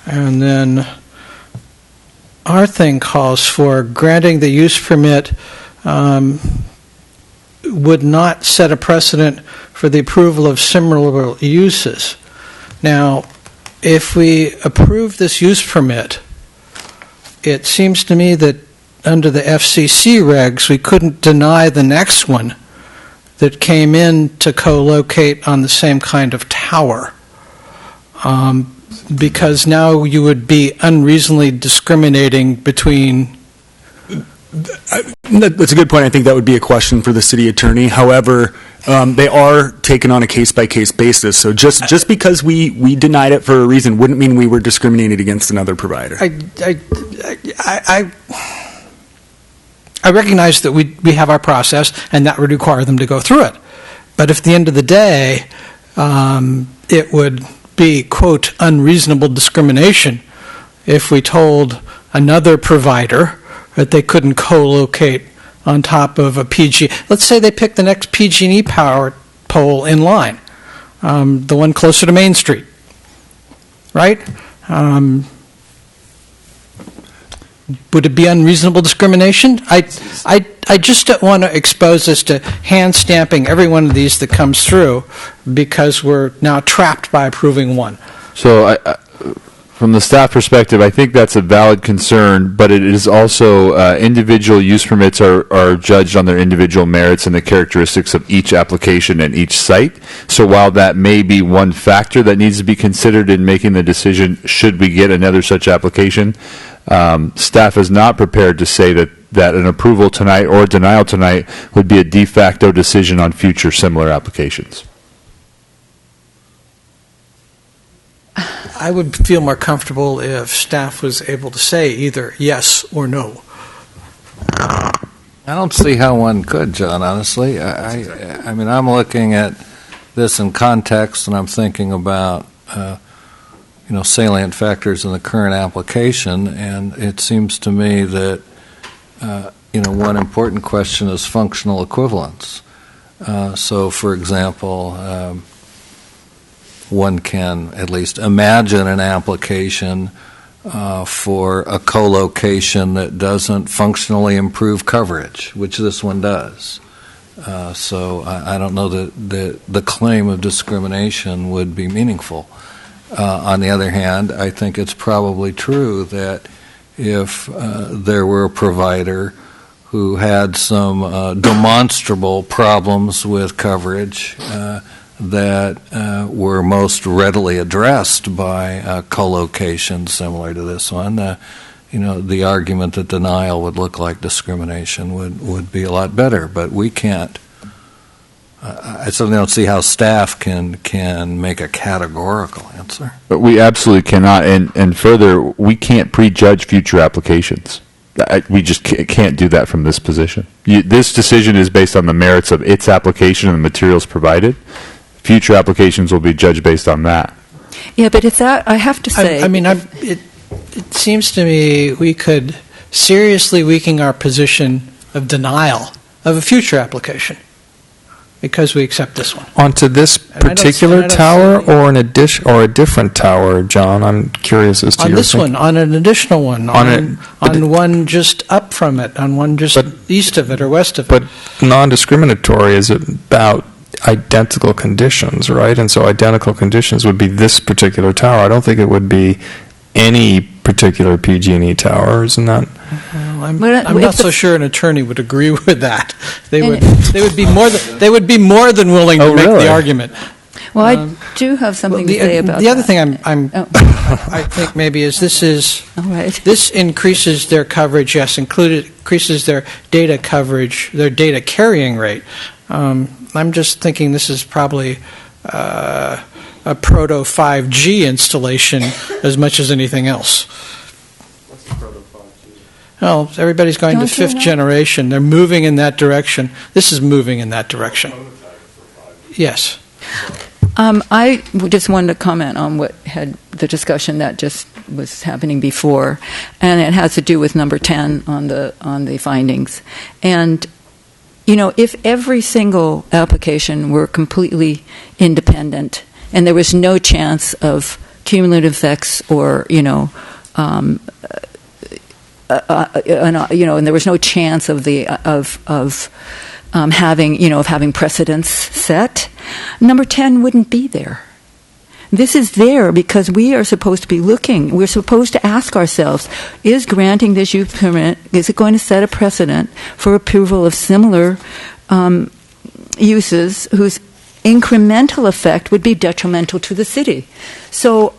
And then our thing calls for granting the use permit would not set a precedent for the approval of similar uses. Now, if we approve this use permit, it seems to me that under the FCC regs, we couldn't deny the next one that came in to co-locate on the same kind of tower, because now you would be unreasonably discriminating between That's a good point. I think that would be a question for the city attorney. However, they are taken on a case-by-case basis. So just because we denied it for a reason wouldn't mean we were discriminated against another provider. I recognize that we have our process, and that would require them to go through it. But if at the end of the day, it would be, quote, unreasonable discrimination if we told another provider that they couldn't co-locate on top of a PG. Let's say they pick the next PG&E power pole in line, the one closer to Main Street, right? Would it be unreasonable discrimination? I just don't want to expose us to hand stamping every one of these that comes through because we're now trapped by approving one. So from the staff perspective, I think that's a valid concern, but it is also individual use permits are judged on their individual merits and the characteristics of each application and each site. So while that may be one factor that needs to be considered in making the decision, should we get another such application, staff is not prepared to say that an approval tonight or denial tonight would be a de facto decision on future similar applications. I would feel more comfortable if staff was able to say either yes or no. I don't see how one could, John, honestly. I mean, I'm looking at this in context, and I'm thinking about, salient factors in the current application, and it seems to me that, one important question is functional equivalence. So, for example, one can at least imagine an application for a co-location that doesn't functionally improve coverage, which this one does. So I don't know that the claim of discrimination would be meaningful. On the other hand, I think it's probably true that if there were a provider who had some demonstrable problems with coverage that were most readily addressed by co-location similar to this one, the argument that denial would look like discrimination would be a lot better. But we can't. I certainly don't see how staff can make a categorical answer. But we absolutely cannot, and further, we can't prejudge future applications. We just can't do that from this position. This decision is based on the merits of its application and the materials provided. Future applications will be judged based on that. Yeah, but it's that, I have to say... It seems to me we could seriously weaken our position of denial of a future application because we accept this one. Onto this particular tower or an addition or a different tower, John? I'm curious as to on your this one, on an additional one, on one just up from it, on one just east of it or west of it. But non-discriminatory is about identical conditions, right? And so identical conditions would be this particular tower. I don't think it would be any particular PG&E tower, isn't that? Well, I'm not so sure an attorney would agree with that. They would be more than willing to make the argument. Well, I do have something to say about the other thing I think maybe is this increases their coverage. Yes, increases their data coverage, their data carrying rate. I'm just thinking this is probably a proto 5G installation as much as anything else. What's the proto 5G? Well, everybody's going to fifth generation. They're moving in that direction. This is moving in that direction. Yes. I just wanted to comment on what had the discussion that just was happening before, and it has to do with number 10 on the findings. And if every single application were completely independent and there was no chance of cumulative effects or, and there was no chance of having precedents set, number 10 wouldn't be there. This is there because we are supposed to be looking. We're supposed to ask ourselves, is granting this use permit, is it going to set a precedent for approval of similar uses whose incremental effect would be detrimental to the city? So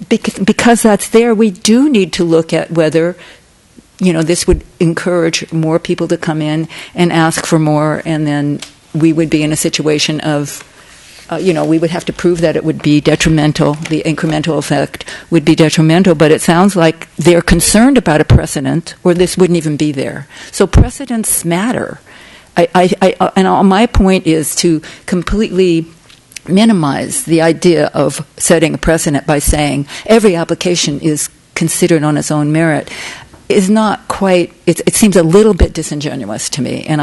because that's there, we do need to look at whether this would encourage more people to come in and ask for more, and then we would be in a situation of, we would have to prove that it would be detrimental, the incremental effect would be detrimental, but it sounds like they're concerned about a precedent, or this wouldn't even be there. So precedents matter. And my point is to completely minimize the idea of setting a precedent by saying every application is considered on its own merit is not quite. It seems a little bit disingenuous to me, and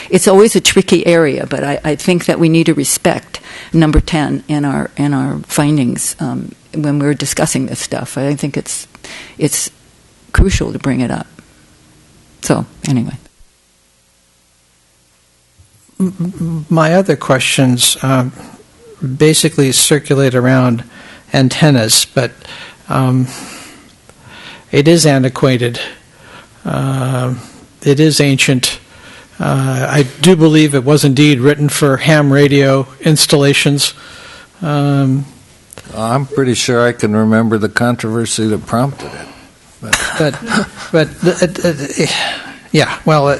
it's always a tricky area. But I think that we need to respect number 10 in our findings when we're discussing this stuff. I think it's crucial to bring it up. So anyway. My other questions basically circulate around antennas, but it is antiquated. It is ancient. I do believe it was indeed written for ham radio installations. I'm pretty sure I can remember the controversy that prompted it. Yeah, well,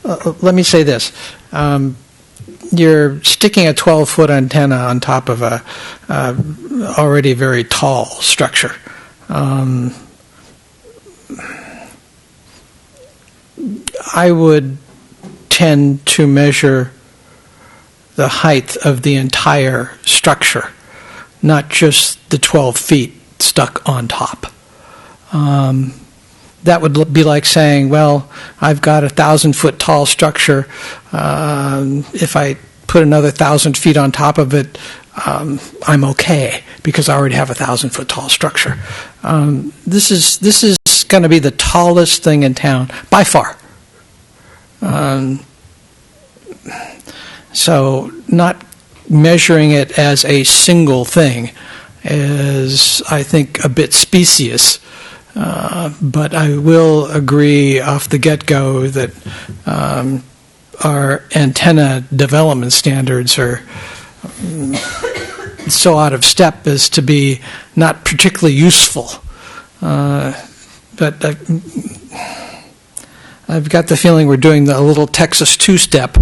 let me say this. You're sticking a 12-foot antenna on top of a already very tall structure. I would tend to measure the height of the entire structure, not just the 12 feet stuck on top. That would be like saying, well, I've got a 1,000-foot tall structure. If I put another 1,000 feet on top of it, I'm okay because I already have a 1,000-foot tall structure. This is going to be the tallest thing in town by far. So not measuring it as a single thing is, I think, a bit specious. But I will agree off the get-go that our antenna development standards are so out of step as to be not particularly useful. But I've got the feeling we're doing a little Texas two-step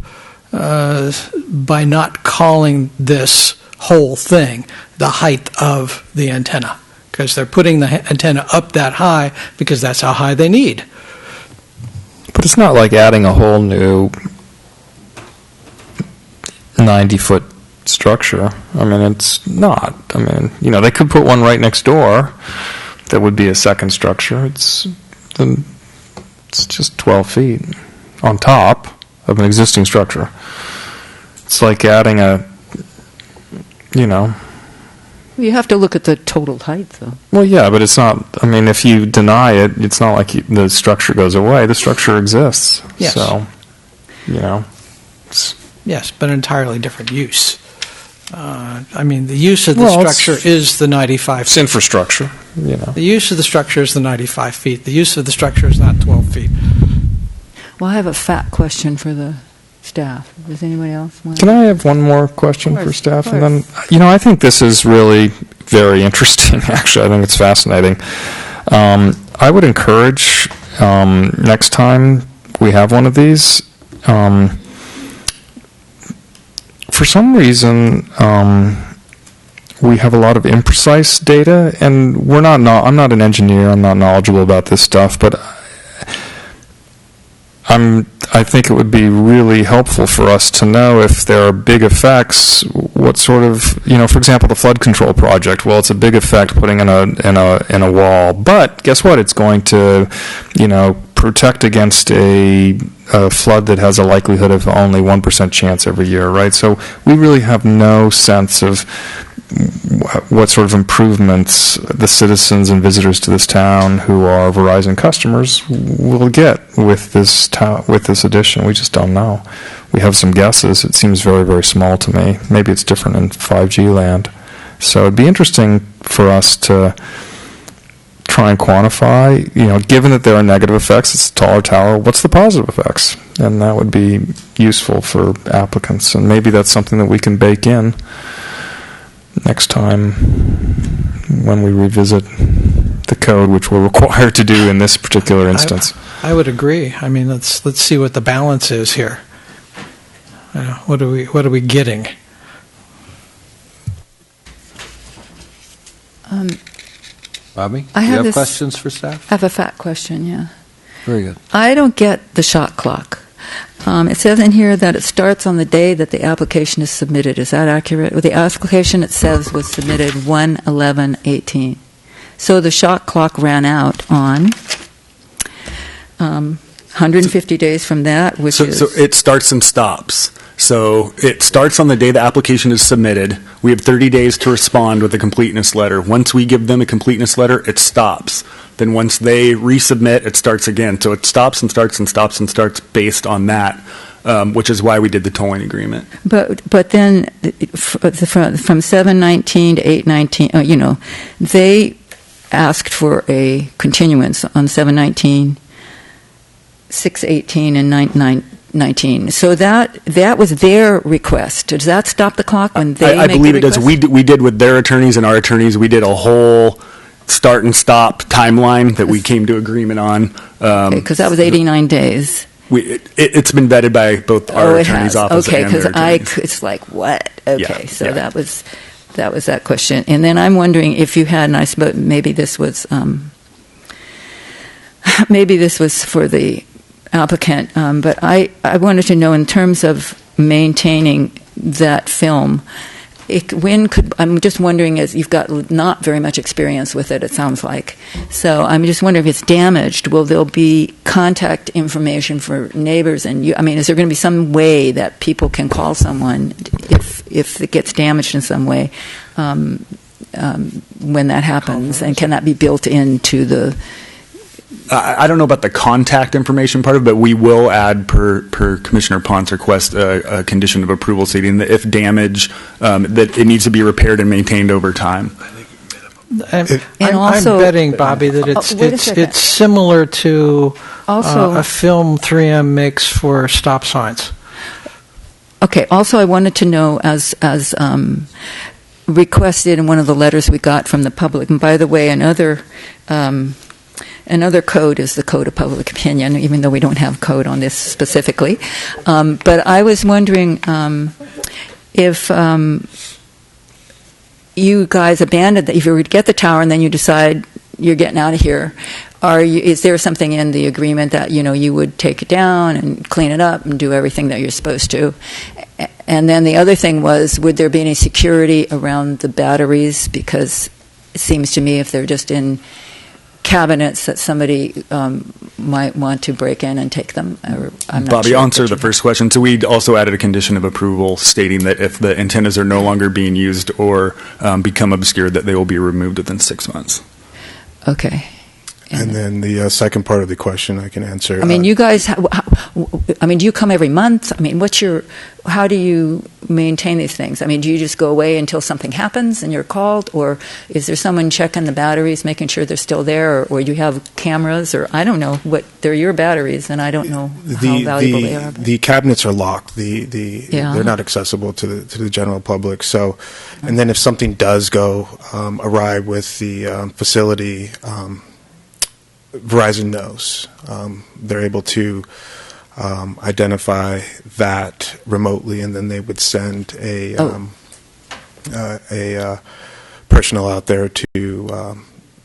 by not calling this whole thing the height of the antenna, because they're putting the antenna up that high because that's how high they need. But it's not like adding a whole new 90-foot structure. I mean, it's not. I mean, they could put one right next door that would be a second structure. It's just 12 feet on top of an existing structure. It's like adding You have to look at the total height, though. Well, yeah, but it's not. I mean, if you deny it, it's not like the structure goes away. The structure exists. Yes. So, Yes, but an entirely different use. I mean, the use of the structure is the 95 it's feet. infrastructure. The use of the structure is the 95 feet. The use of the structure is not 12 feet. Well, I have a fat question for the staff. Does anybody else want Can I have one more question for staff? of And then, I think this is really very interesting, actually. I think it's fascinating. I would encourage next time we have one of these, for some reason, we have a lot of imprecise data, and I'm not an engineer, I'm not knowledgeable about this stuff, but I think it would be really helpful for us to know if there are big effects, what sort of, for example, the flood control project. Well, it's a big effect putting in a wall, but guess what? It's going to, protect against a flood that has a likelihood of only 1% chance every year, right? So we really have no sense of what sort of improvements the citizens and visitors to this town who are Verizon customers will get with this addition. We just don't know. We have some guesses. It seems very, very small to me. Maybe it's different in 5G land. So it'd be interesting for us to try and quantify, given that there are negative effects, it's a taller tower, what's the positive effects? And that would be useful for applicants. And maybe that's something that we can bake in next time when we revisit the code, which we're required to do in this particular instance. I would agree. I mean, let's see what the balance is here. What are we getting? Bobby, I do you have have this- questions for staff? I have a fact question, yeah. Very good. I don't get the shot clock. It says in here that it starts on the day that the application is submitted. Is that accurate? Well, the application, it says, was submitted 1/11/18. So the shot clock ran out on 150 days from that, which is... So it starts and stops. So it starts on the day the application is submitted. We have 30 days to respond with a completeness letter. Once we give them a completeness letter, it stops. Then once they resubmit, it starts again. So it stops and starts and stops and starts based on that, which is why we did the tolling agreement. But then from 7/19 to 8/19, they asked for a continuance on 7/19, 6/18, and 9/19. So that was their request. Does that stop the clock when they I make believe the it does. request? We did with their attorneys and our attorneys. We did a whole start and stop timeline that we came to agreement on. Because that was 89 days. It's been vetted by both our attorney's office Okay, and their because attorneys. it's like, what? Okay, Yeah, so yeah. that was that question. And then I'm wondering if you had, and I suppose maybe this was for the applicant, but I wanted to know in terms of maintaining that film, I'm just wondering, as you've got not very much experience with it sounds like, so I'm just wondering if it's damaged, will there be contact information for neighbors? And is there going to be some way that people can call someone if it gets damaged in some way when that happens? And can that be built into the... I don't know about the contact information part of it, but we will add, per Commissioner Pont's request, a condition of approval stating that if damage, that it needs to be repaired and maintained over time. I'm also- betting, Bobby, that wait a second. it's similar to Also- a film 3M makes for stop signs. Okay. Also, I wanted to know, as requested in one of the letters we got from the public, and by the way, another code is the Code of Public Opinion, even though we don't have code on this specifically. But I was wondering if you guys abandoned that, if you were to get the tower and then you decide you're getting out of here, is there something in the agreement that you would take it down and clean it up and do everything that you're supposed to? And then the other thing was, would there be any security around the batteries? Because it seems to me if they're just in cabinets that somebody might want to break in and take them. I'm not Bobby, sure. answer the first question. So we also added a condition of approval stating that if the antennas are no longer being used or become obscured, that they will be removed within 6 months. Okay. And then the second part of the question I can answer. You guys, do you come every month? How do you maintain these things? Do you just go away until something happens and you're called? Or is there someone checking the batteries, making sure they're still there? Or you have cameras? Or I don't know. They're your batteries, and I don't know how valuable they are. The cabinets are locked. They're not accessible to the general public. So, and then if something does go awry with the facility, Verizon knows. They're able to identify that remotely, and then they would send a personnel out there to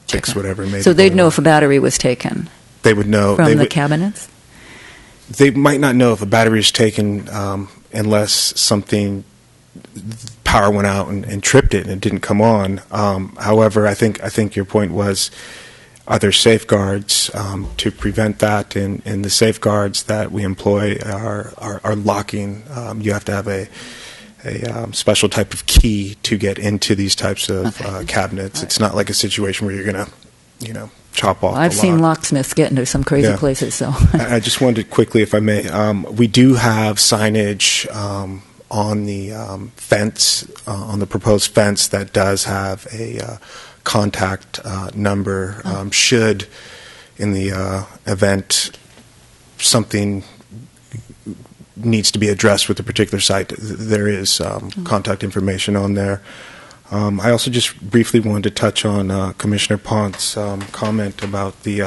fix whatever may be So they'd going know on. if a battery was taken They would know. from They the would- cabinets? They might not know if a battery is taken unless something power went out and tripped it and it didn't come on. However, I think your point was, are there safeguards to prevent that? And the safeguards that we employ are locking. You have to have a special type of key to get into these types of cabinets. It's not like a situation where you're going to, chop off. I've the seen lock. locksmiths get into some crazy Yeah. places. So I just wanted quickly, if I may, we do have signage on the fence, on the proposed fence, that does have a contact number. Should, in the event something needs to be addressed with a particular site, there is contact information on there. I also just briefly wanted to touch on Commissioner Pont's comment about the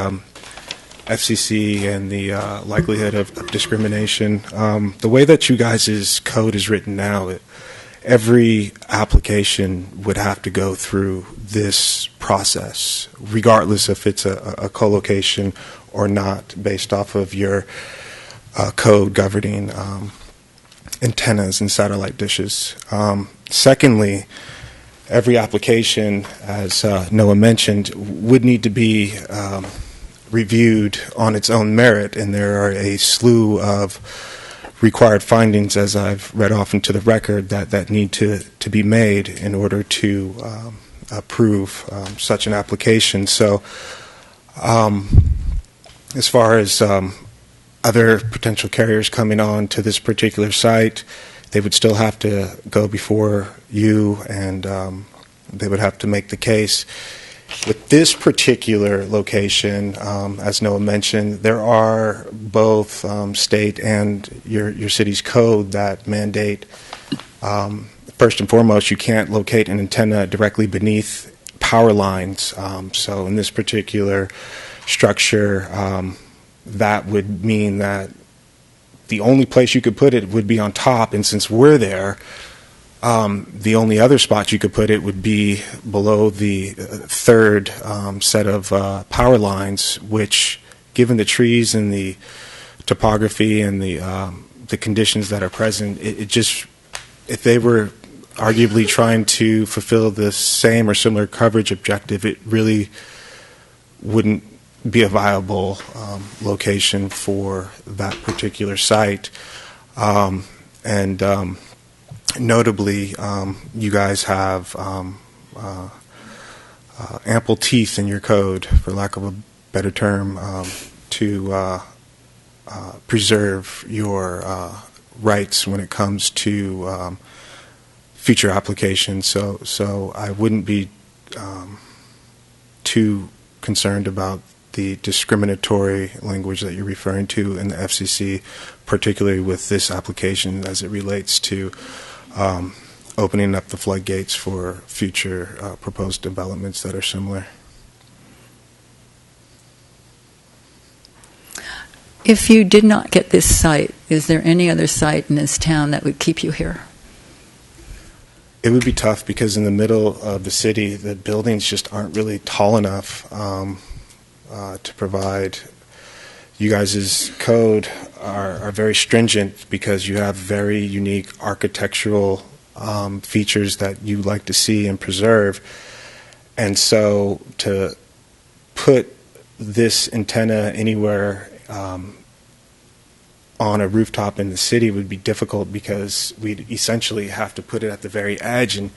FCC and the likelihood of discrimination. The way that you guys' code is written now, every application would have to go through this process, regardless if it's a co-location or not, based off of your code governing antennas and satellite dishes. Secondly, every application, as Noah mentioned, would need to be reviewed on its own merit, and there are a slew of required findings, as I've read off into the record, that need to be made in order to approve such an application. So as far as other potential carriers coming on to this particular site, they would still have to go before you, and they would have to make the case. With this particular location, as Noah mentioned, there are both state and your city's code that mandate, first and foremost, you can't locate an antenna directly beneath power lines. So in this particular structure, that would mean that the only place you could put it would be on top, and since we're there, the only other spot you could put it would be below the third set of power lines, which, given the trees and the topography and the conditions that are present, it just, if they were arguably trying to fulfill the same or similar coverage objective, it really wouldn't be a viable location for that particular site. Notably, you guys have ample teeth in your code, for lack of a better term, to preserve your rights when it comes to future applications. So I wouldn't be too concerned about the discriminatory language that you're referring to in the FCC, particularly with this application as it relates to opening up the floodgates for future proposed developments that are similar. If you did not get this site, is there any other site in this town that would keep you here? It would be tough because in the middle of the city, the buildings just aren't really tall enough to provide. You guys' code are very stringent because you have very unique architectural features that you like to see and preserve. And so to put this antenna anywhere on a rooftop in the city would be difficult because we'd essentially have to put it at the very edge, and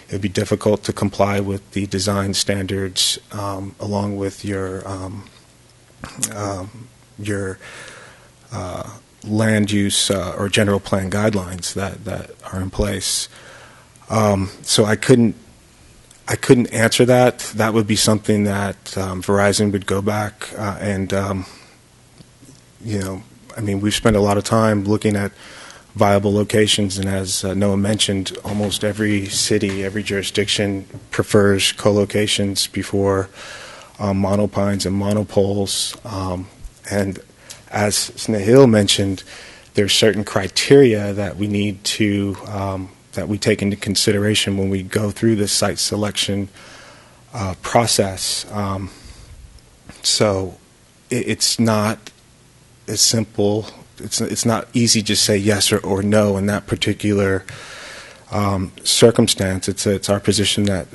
it would be difficult to comply with the design standards along with your land use or general plan guidelines that are in place. So I couldn't answer that. That would be something that Verizon would go back and we've spent a lot of time looking at viable locations, and as Noah mentioned, almost every city, every jurisdiction prefers co-locations before monopines and monopoles. And as Snehal mentioned, there's certain criteria that we need to that we take into consideration when we go through this site selection process. So it's not as simple. It's not easy to say yes or no in that particular circumstance. It's our position that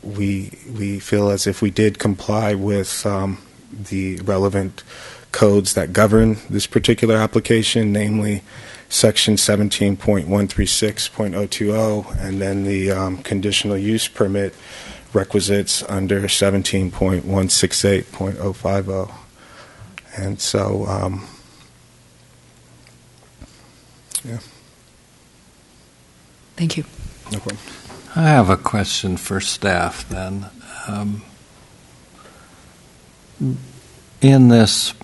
we feel as if we did comply with the relevant codes that govern this particular application, namely Section 17.136.020, and then the conditional use permit requisites under 17.168.050. And so, yeah. Thank you. No problem. I have a question for staff then. In this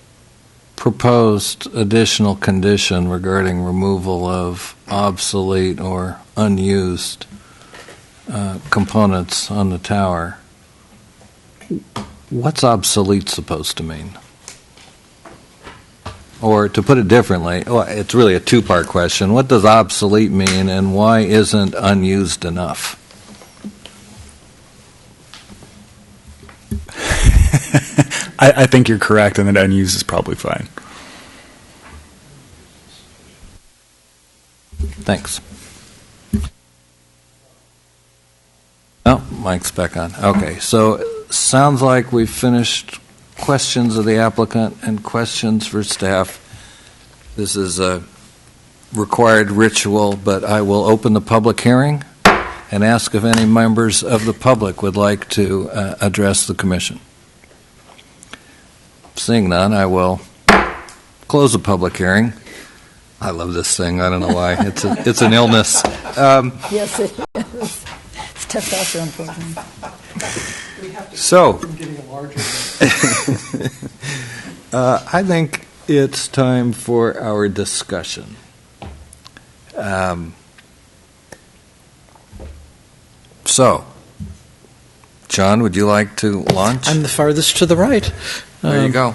proposed additional condition regarding removal of obsolete or unused components on the tower, what's obsolete supposed to mean? Or to put it differently, well, it's really a two-part question. What does obsolete mean, and why isn't unused enough? I think you're correct, and that unused is probably fine. Thanks. Oh, mic's back on. Okay, so sounds like we've finished questions of the applicant and questions for staff. This is a required ritual, but I will open the public hearing and ask if any members of the public would like to address the commission. Seeing none, I will close the public hearing. I love this thing. I don't know why. It's an illness. Yes, it is. It's testosterone poisoning. So, I think it's time for our discussion. So, John, would you like to launch? I'm the farthest to the right. There you go.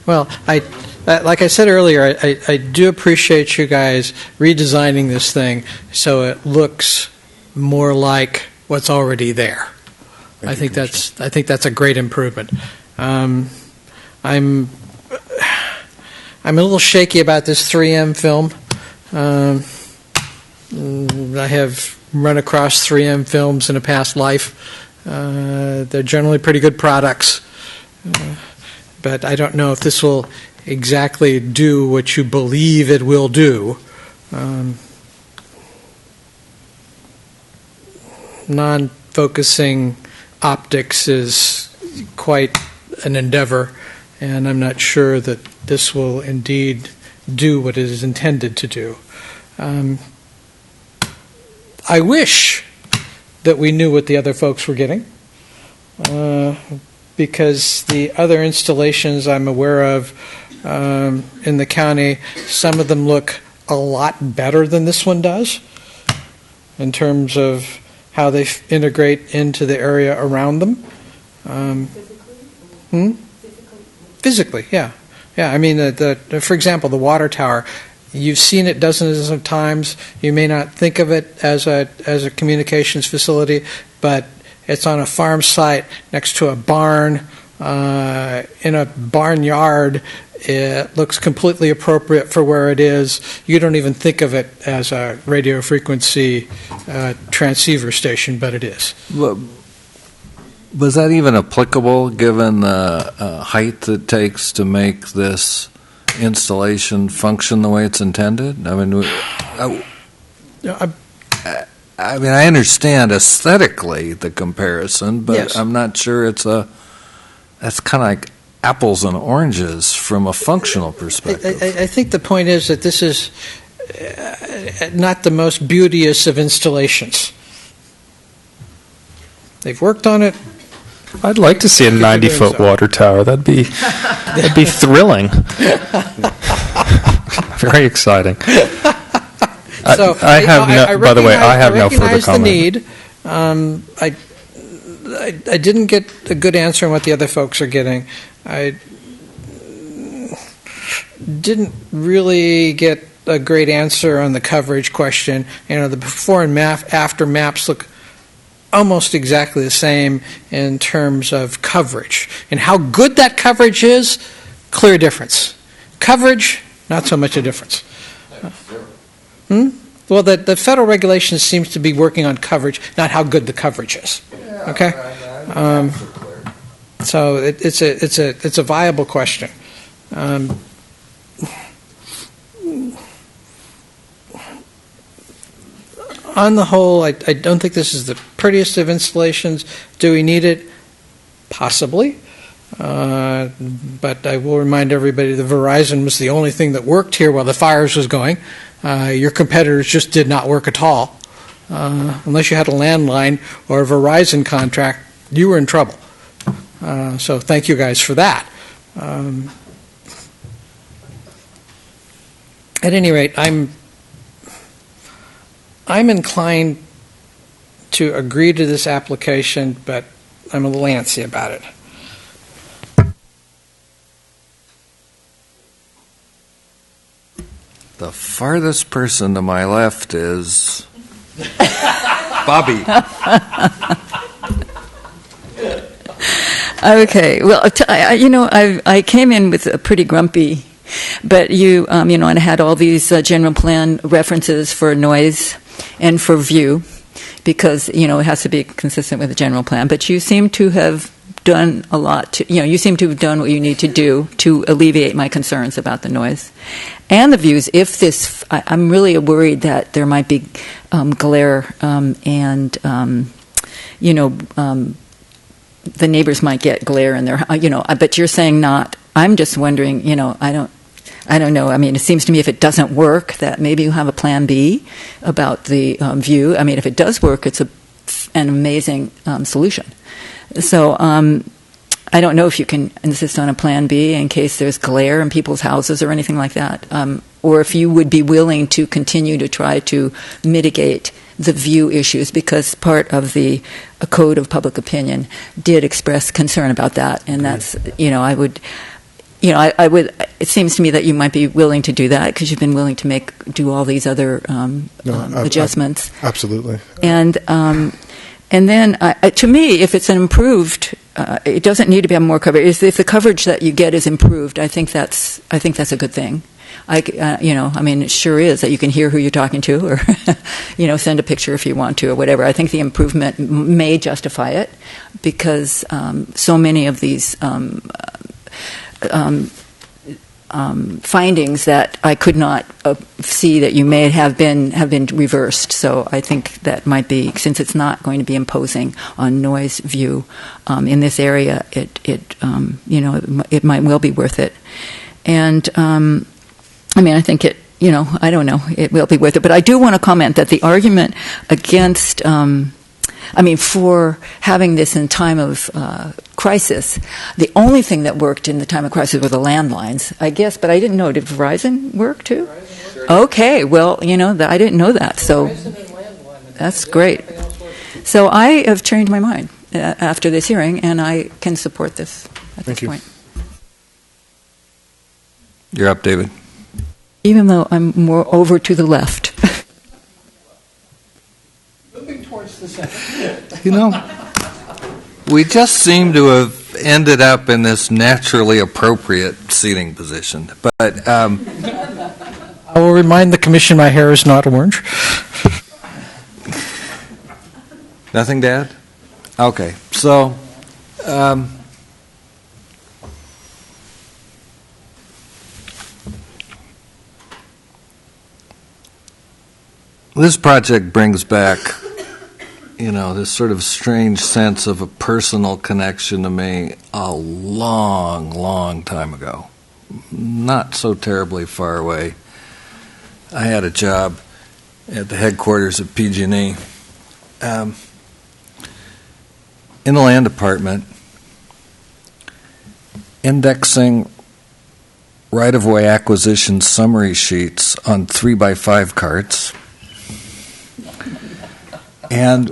Well, like I said earlier, I do appreciate you guys redesigning this thing so it looks more like what's already there. I think that's a great improvement. I'm a little shaky about this 3M film. I have run across 3M films in a past life. They're generally pretty good products, but I don't know if this will exactly do what you believe it will do. Non-focusing optics is quite an endeavor, and I'm not sure that this will indeed do what it is intended to do. I wish that we knew what the other folks were getting, because the other installations I'm aware of in the county, some of them look a lot better than this one does in terms of how they integrate into the area around them. Physically, yeah. Yeah, I mean, for example, the water tower, you've seen it dozens of times. You may not think of it as a communications facility, but it's on a farm site next to a barn, in a barnyard. It looks completely appropriate for where it is. You don't even think of it as a radio frequency transceiver station, but it is. Was that even applicable given the height it takes to make this installation function the way it's intended? I mean, I understand aesthetically the comparison, but Yes. I'm not sure that's kind of like apples and oranges from a functional perspective. I think the point is that this is not the most beauteous of installations. They've worked on it. I'd like to see a 90-foot water tower. That'd be thrilling. Very exciting. So I have no. By the way, I have no further recognize the comment. need. I didn't get a good answer on what the other folks are getting. I didn't really get a great answer on the coverage question. You know, the before and after maps look almost exactly the same in terms of coverage. And how good that coverage is, clear difference. Coverage, not so much a difference. Well, the federal regulation seems to be working on coverage, not how good the coverage is. Okay? So it's a viable question. On the whole, I don't think this is the prettiest of installations. Do we need it? Possibly. But I will remind everybody that Verizon was the only thing that worked here while the fires was going. Your competitors just did not work at all. Unless you had a landline or a Verizon contract, you were in trouble. So thank you guys for that. At any rate, I'm inclined to agree to this application, but I'm a little antsy about it. The farthest person to my left is Bobby. Okay. Well, I came in with a pretty grumpy, but and I had all these general plan references for noise and for view, because it has to be consistent with the general plan. But you seem to have done a lot. You seem to have done what you need to do to alleviate my concerns about the noise and the views. I'm really worried that there might be glare and the neighbors might get glare in their, but you're saying not. I'm just wondering, I don't know. I mean, it seems to me if it doesn't work, that maybe you have a plan B about the view. I mean, if it does work, it's an amazing solution. So I don't know if you can insist on a plan B in case there's glare in people's houses or anything like that, or if you would be willing to continue to try to mitigate the view issues, because part of the Code of Public Opinion did express concern about that, and that's, I would, it seems to me that you might be willing to do that, because you've been willing to do all these other adjustments. Absolutely. And then, to me, if it's an improved, it doesn't need to be more coverage. If the coverage that you get is improved, I think that's a good thing. It sure is that you can hear who you're talking to, or, send a picture if you want to, or whatever. I think the improvement may justify it, because so many of these findings that I could not see that you may have been reversed. So I think that might be, since it's not going to be imposing on noise view in this area, it might well be worth it. And I think it, I don't know, it will be worth it. But I do want to comment that the argument against, for having this in time of crisis, the only thing that worked in the time of crisis were the landlines, I guess. But I didn't know, did Verizon work too? Okay, well, I didn't know that. So that's great. So I have changed my mind after this hearing, and I can support this at this point. You're up, David. Even though I'm more over to the left. Moving towards the center. We just seem to have ended up in this naturally appropriate seating position. But I will remind the commission my hair is not orange. nothing to add? Okay, so this project brings back, this sort of strange sense of a personal connection to me a long, long time ago. Not so terribly far away. I had a job at the headquarters of PG&E in the land department, indexing right-of-way acquisition summary sheets on 3x5 carts. And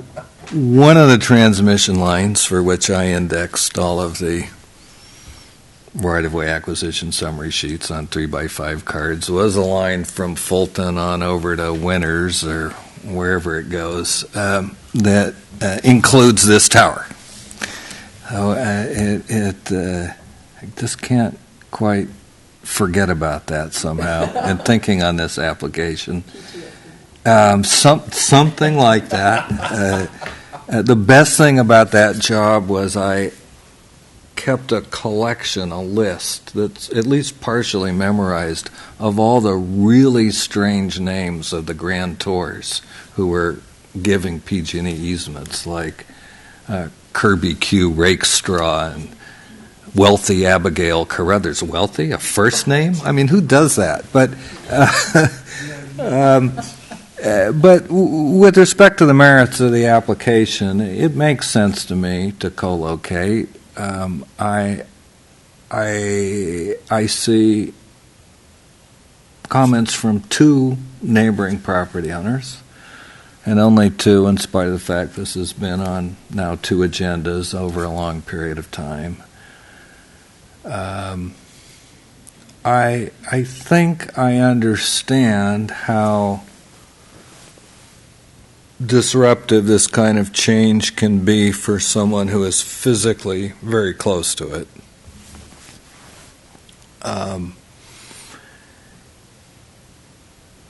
one of the transmission lines for which I indexed all of the right-of-way acquisition summary sheets on 3x5 cards was a line from Fulton on over to Winters or wherever it goes that includes this tower. I just can't quite forget about that somehow and thinking on this application. Something like that. The best thing about that job was I kept a collection, a list that's at least partially memorized of all the really strange names of the grantors who were giving PG&E easements, like Kirby Q. Rakestraw and Wealthy Abigail Carruthers. Wealthy, a first name? I mean, who does that? But with respect to the merits of the application, it makes sense to me to co-locate. I see comments from two neighboring property owners and only two in spite of the fact this has been on now 2 agendas over a long period of time. I think I understand how disruptive this kind of change can be for someone who is physically very close to it.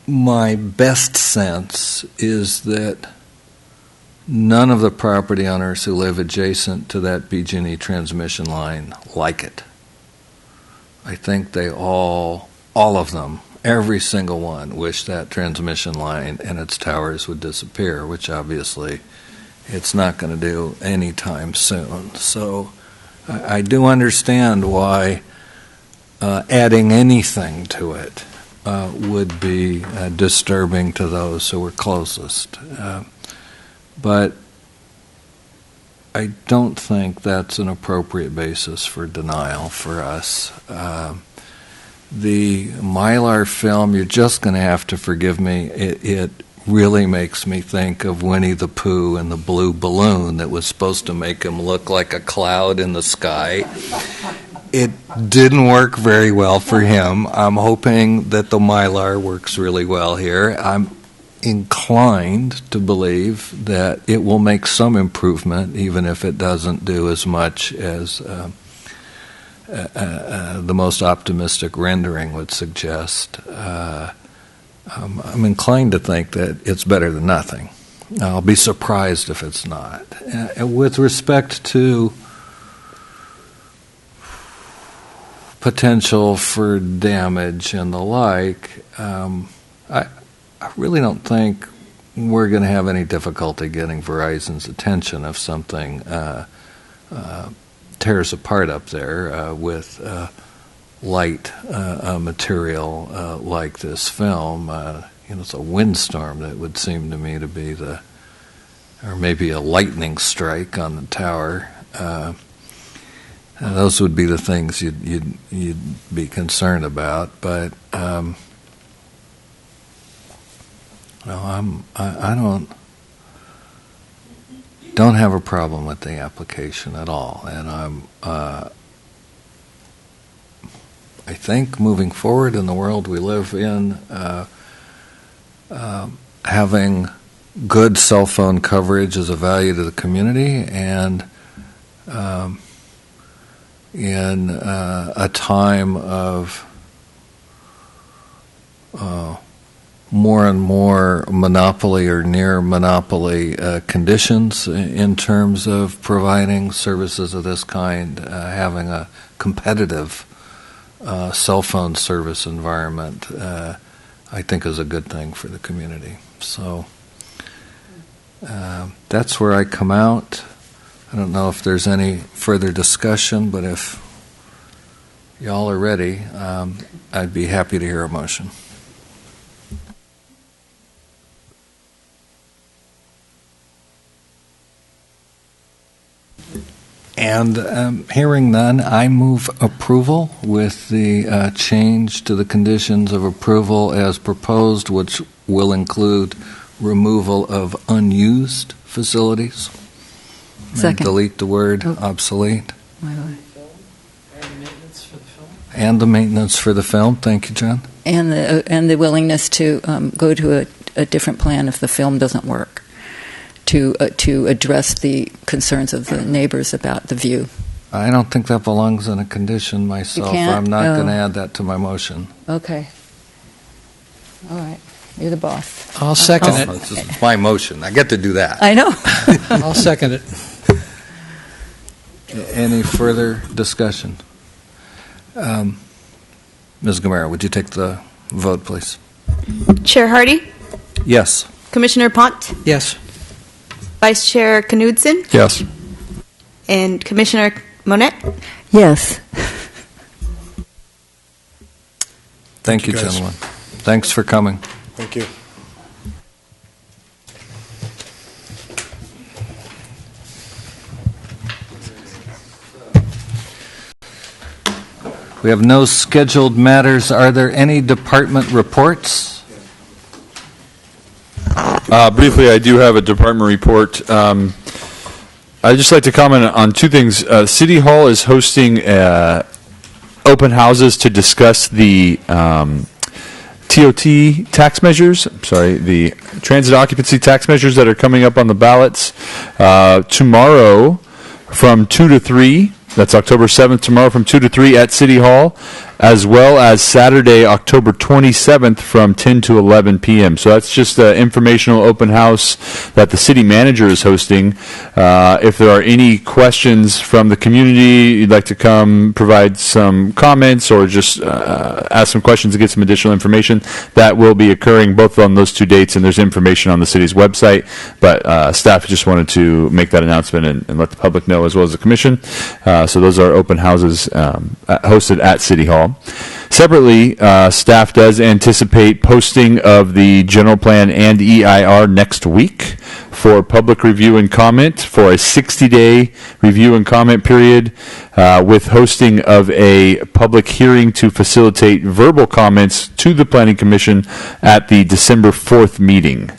My best sense is that none of the property owners who live adjacent to that PG&E transmission line like it. I think they all of them, every single one, wish that transmission line and its towers would disappear, which obviously it's not going to do anytime soon. So I do understand why adding anything to it would be disturbing to those who were closest. But I don't think that's an appropriate basis for denial for us. The Mylar film, you're just going to have to forgive me, it really makes me think of Winnie the Pooh and the blue balloon that was supposed to make him look like a cloud in the sky. It didn't work very well for him. I'm hoping that the Mylar works really well here. I'm inclined to believe that it will make some improvement, even if it doesn't do as much as the most optimistic rendering would suggest. I'm inclined to think that it's better than nothing. I'll be surprised if it's not. With respect to potential for damage and the like, I really don't think we're going to have any difficulty getting Verizon's attention if something tears apart up there with light material like this film. It's a windstorm that would seem to me to be or maybe a lightning strike on the tower. Those would be the things you'd be concerned about, but I don't have a problem with the application at all, and I think moving forward in the world we live in, having good cell phone coverage is a value to the community, and in a time of more and more monopoly or near monopoly conditions in terms of providing services of this kind, having a competitive cell phone service environment, I think is a good thing for the community. So that's where I come out. I don't know if there's any further discussion, but if y'all are ready, I'd be happy to hear a motion. And hearing none, I move approval with the change to the conditions of approval as proposed, which will include removal of unused facilities. Second. Delete the word obsolete. Why do I- And the maintenance for the film. Thank you, John. And the willingness to go to a different plan if the film doesn't work, to address the concerns of the neighbors about the view. I don't think that belongs in a condition myself. You can't? I'm not Oh. going to add that to my motion. Okay. All right. You're the boss. I'll second it. It's my motion. I get to do that. I know. I'll second it. Any further discussion? Ms. Gamera, would you take the vote, please? Chair Hardy, Yes. Commissioner Pont, Yes. Vice Chair Knudsen, Yes. and Commissioner Monette. Yes. Thank you, you, guys. gentlemen. Thanks for coming. Thank you. We have no scheduled matters. Are there any department reports? Briefly, I do have a department report. I'd just like to comment on two things. City Hall is hosting open houses to discuss the TOT tax measures, the transit occupancy tax measures that are coming up on the ballots. Tomorrow from 2 to 3, that's October 7th, tomorrow from 2 to 3 at City Hall, as well as Saturday, October 27th from 10 to 11 p.m. So that's just an informational open house that the city manager is hosting. If there are any questions from the community, you'd like to come provide some comments or just ask some questions to get some additional information, that will be occurring both on those two dates, and there's information on the city's website. But staff just wanted to make that announcement and let the public know, as well as the commission. So those are open houses hosted at City Hall. Separately, staff does anticipate posting of the general plan and EIR next week for public review and comment for a 60-day review and comment period, with hosting of a public hearing to facilitate verbal comments to the Planning Commission at the December 4th meeting.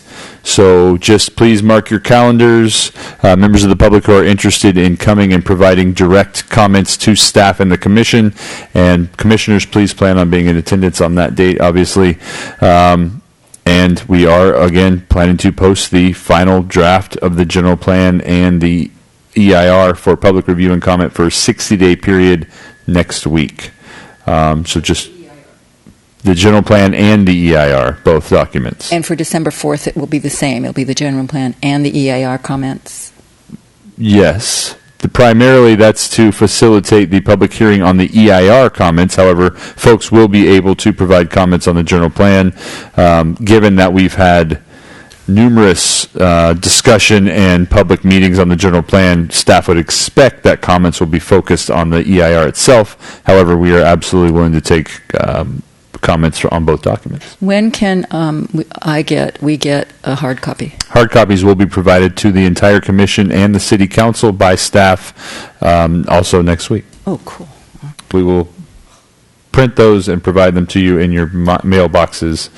So just please mark your calendars. Members of the public who are interested in coming and providing direct comments to staff and the commission, and commissioners, please plan on being in attendance on that date, obviously. And we are, again, planning to post the final draft of the general plan and the EIR for public review and comment for a 60-day period next week. So just the general plan and the EIR, both documents. And for December 4th, it will be the same. It'll be the general plan and the EIR comments. Yes. Primarily, that's to facilitate the public hearing on the EIR comments. However, folks will be able to provide comments on the general plan. Given that we've had numerous discussion and public meetings on the general plan, staff would expect that comments will be focused on the EIR itself. However, we are absolutely willing to take comments on both documents. When can we get a hard copy? Hard copies will be provided to the entire commission and the city council by staff also next week. Oh, cool. We will print those and provide them to you in your mailboxes.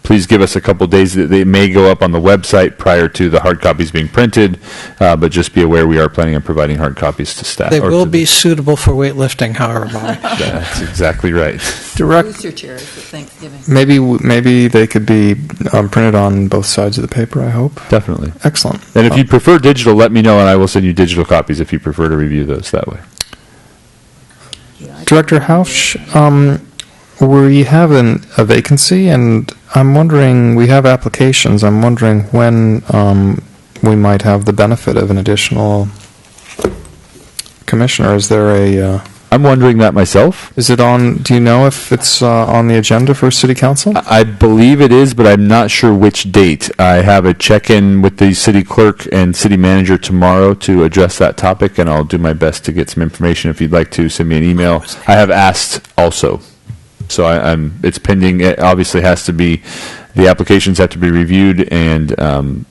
Please give us a couple days. They may go up on the website prior to the hard copies being printed, but just be aware we are planning on providing hard copies to staff. They will be suitable for weightlifting, however, Bobby. That's exactly right. Booster chairs for Thanksgiving. Maybe they could be printed on both sides of the paper, I hope. Definitely. Excellent. And if you prefer digital, let me know, and I will send you digital copies if you prefer to review those that way. Director Hausch, we have a vacancy, and I'm wondering, we have applications. I'm wondering when we might have the benefit of an additional commissioner. Is there a... I'm wondering that myself. Is it on, do you know if it's on the agenda for City Council? I believe it is, but I'm not sure which date. I have a check-in with the city clerk and city manager tomorrow to address that topic, and I'll do my best to get some information. If you'd like to, send me an email. I have asked also. So it's pending. It obviously has to be, the applications have to be reviewed and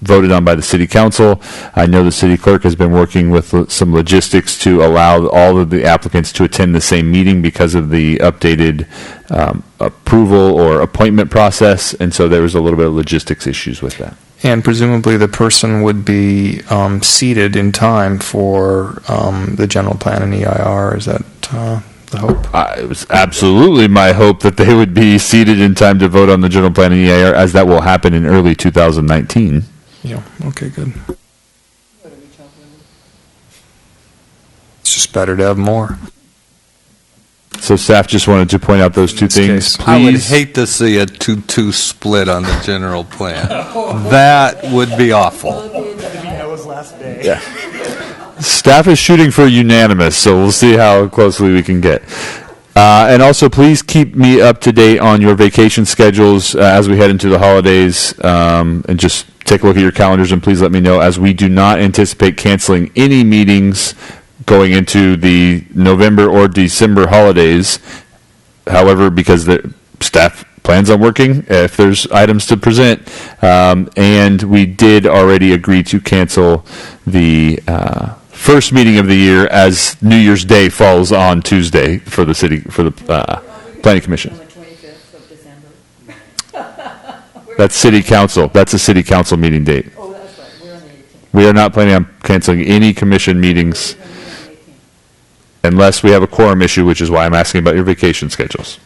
voted on by the city council. I know the city clerk has been working with some logistics to allow all of the applicants to attend the same meeting because of the updated approval or appointment process, and so there was a little bit of logistics issues with that. And presumably the person would be seated in time for the general plan and EIR. Is that the hope? It was absolutely my hope that they would be seated in time to vote on the general plan and EIR, as that will happen in early 2019. Yeah, okay, good. It's just better to have more. So staff just wanted to point out those two things. I would Please, hate to see a 2-2 split on the general plan. That would be awful. staff is shooting for unanimous, so we'll see how closely we can get. And also, please keep me up to date on your vacation schedules as we head into the holidays, and just take a look at your calendars, and please let me know, as we do not anticipate canceling any meetings going into the November or December holidays. However, because the staff plans on working if there's items to present, and we did already agree to cancel the first meeting of the year, as New Year's Day falls on Tuesday for the city, for the Planning Commission. On the 25th of December. That's city council. That's a city council meeting date. Oh, that's right. We're on the 18th. We are not planning on canceling any commission meetings unless we have a quorum issue, which is why I'm asking about your vacation schedules.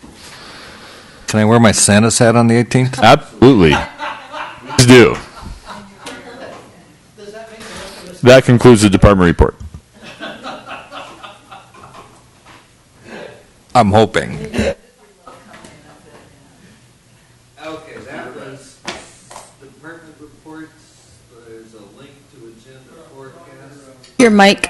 Can I wear my Santa's hat on the 18th? Absolutely. Please do. That concludes the department report. I'm hoping. Okay, that was department reports. There's a link to agenda forecast. Your mic.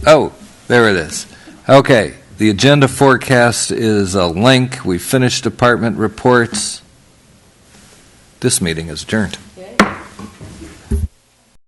Oh, there it is. Okay, the agenda forecast is a link. We finished department reports. This meeting is adjourned.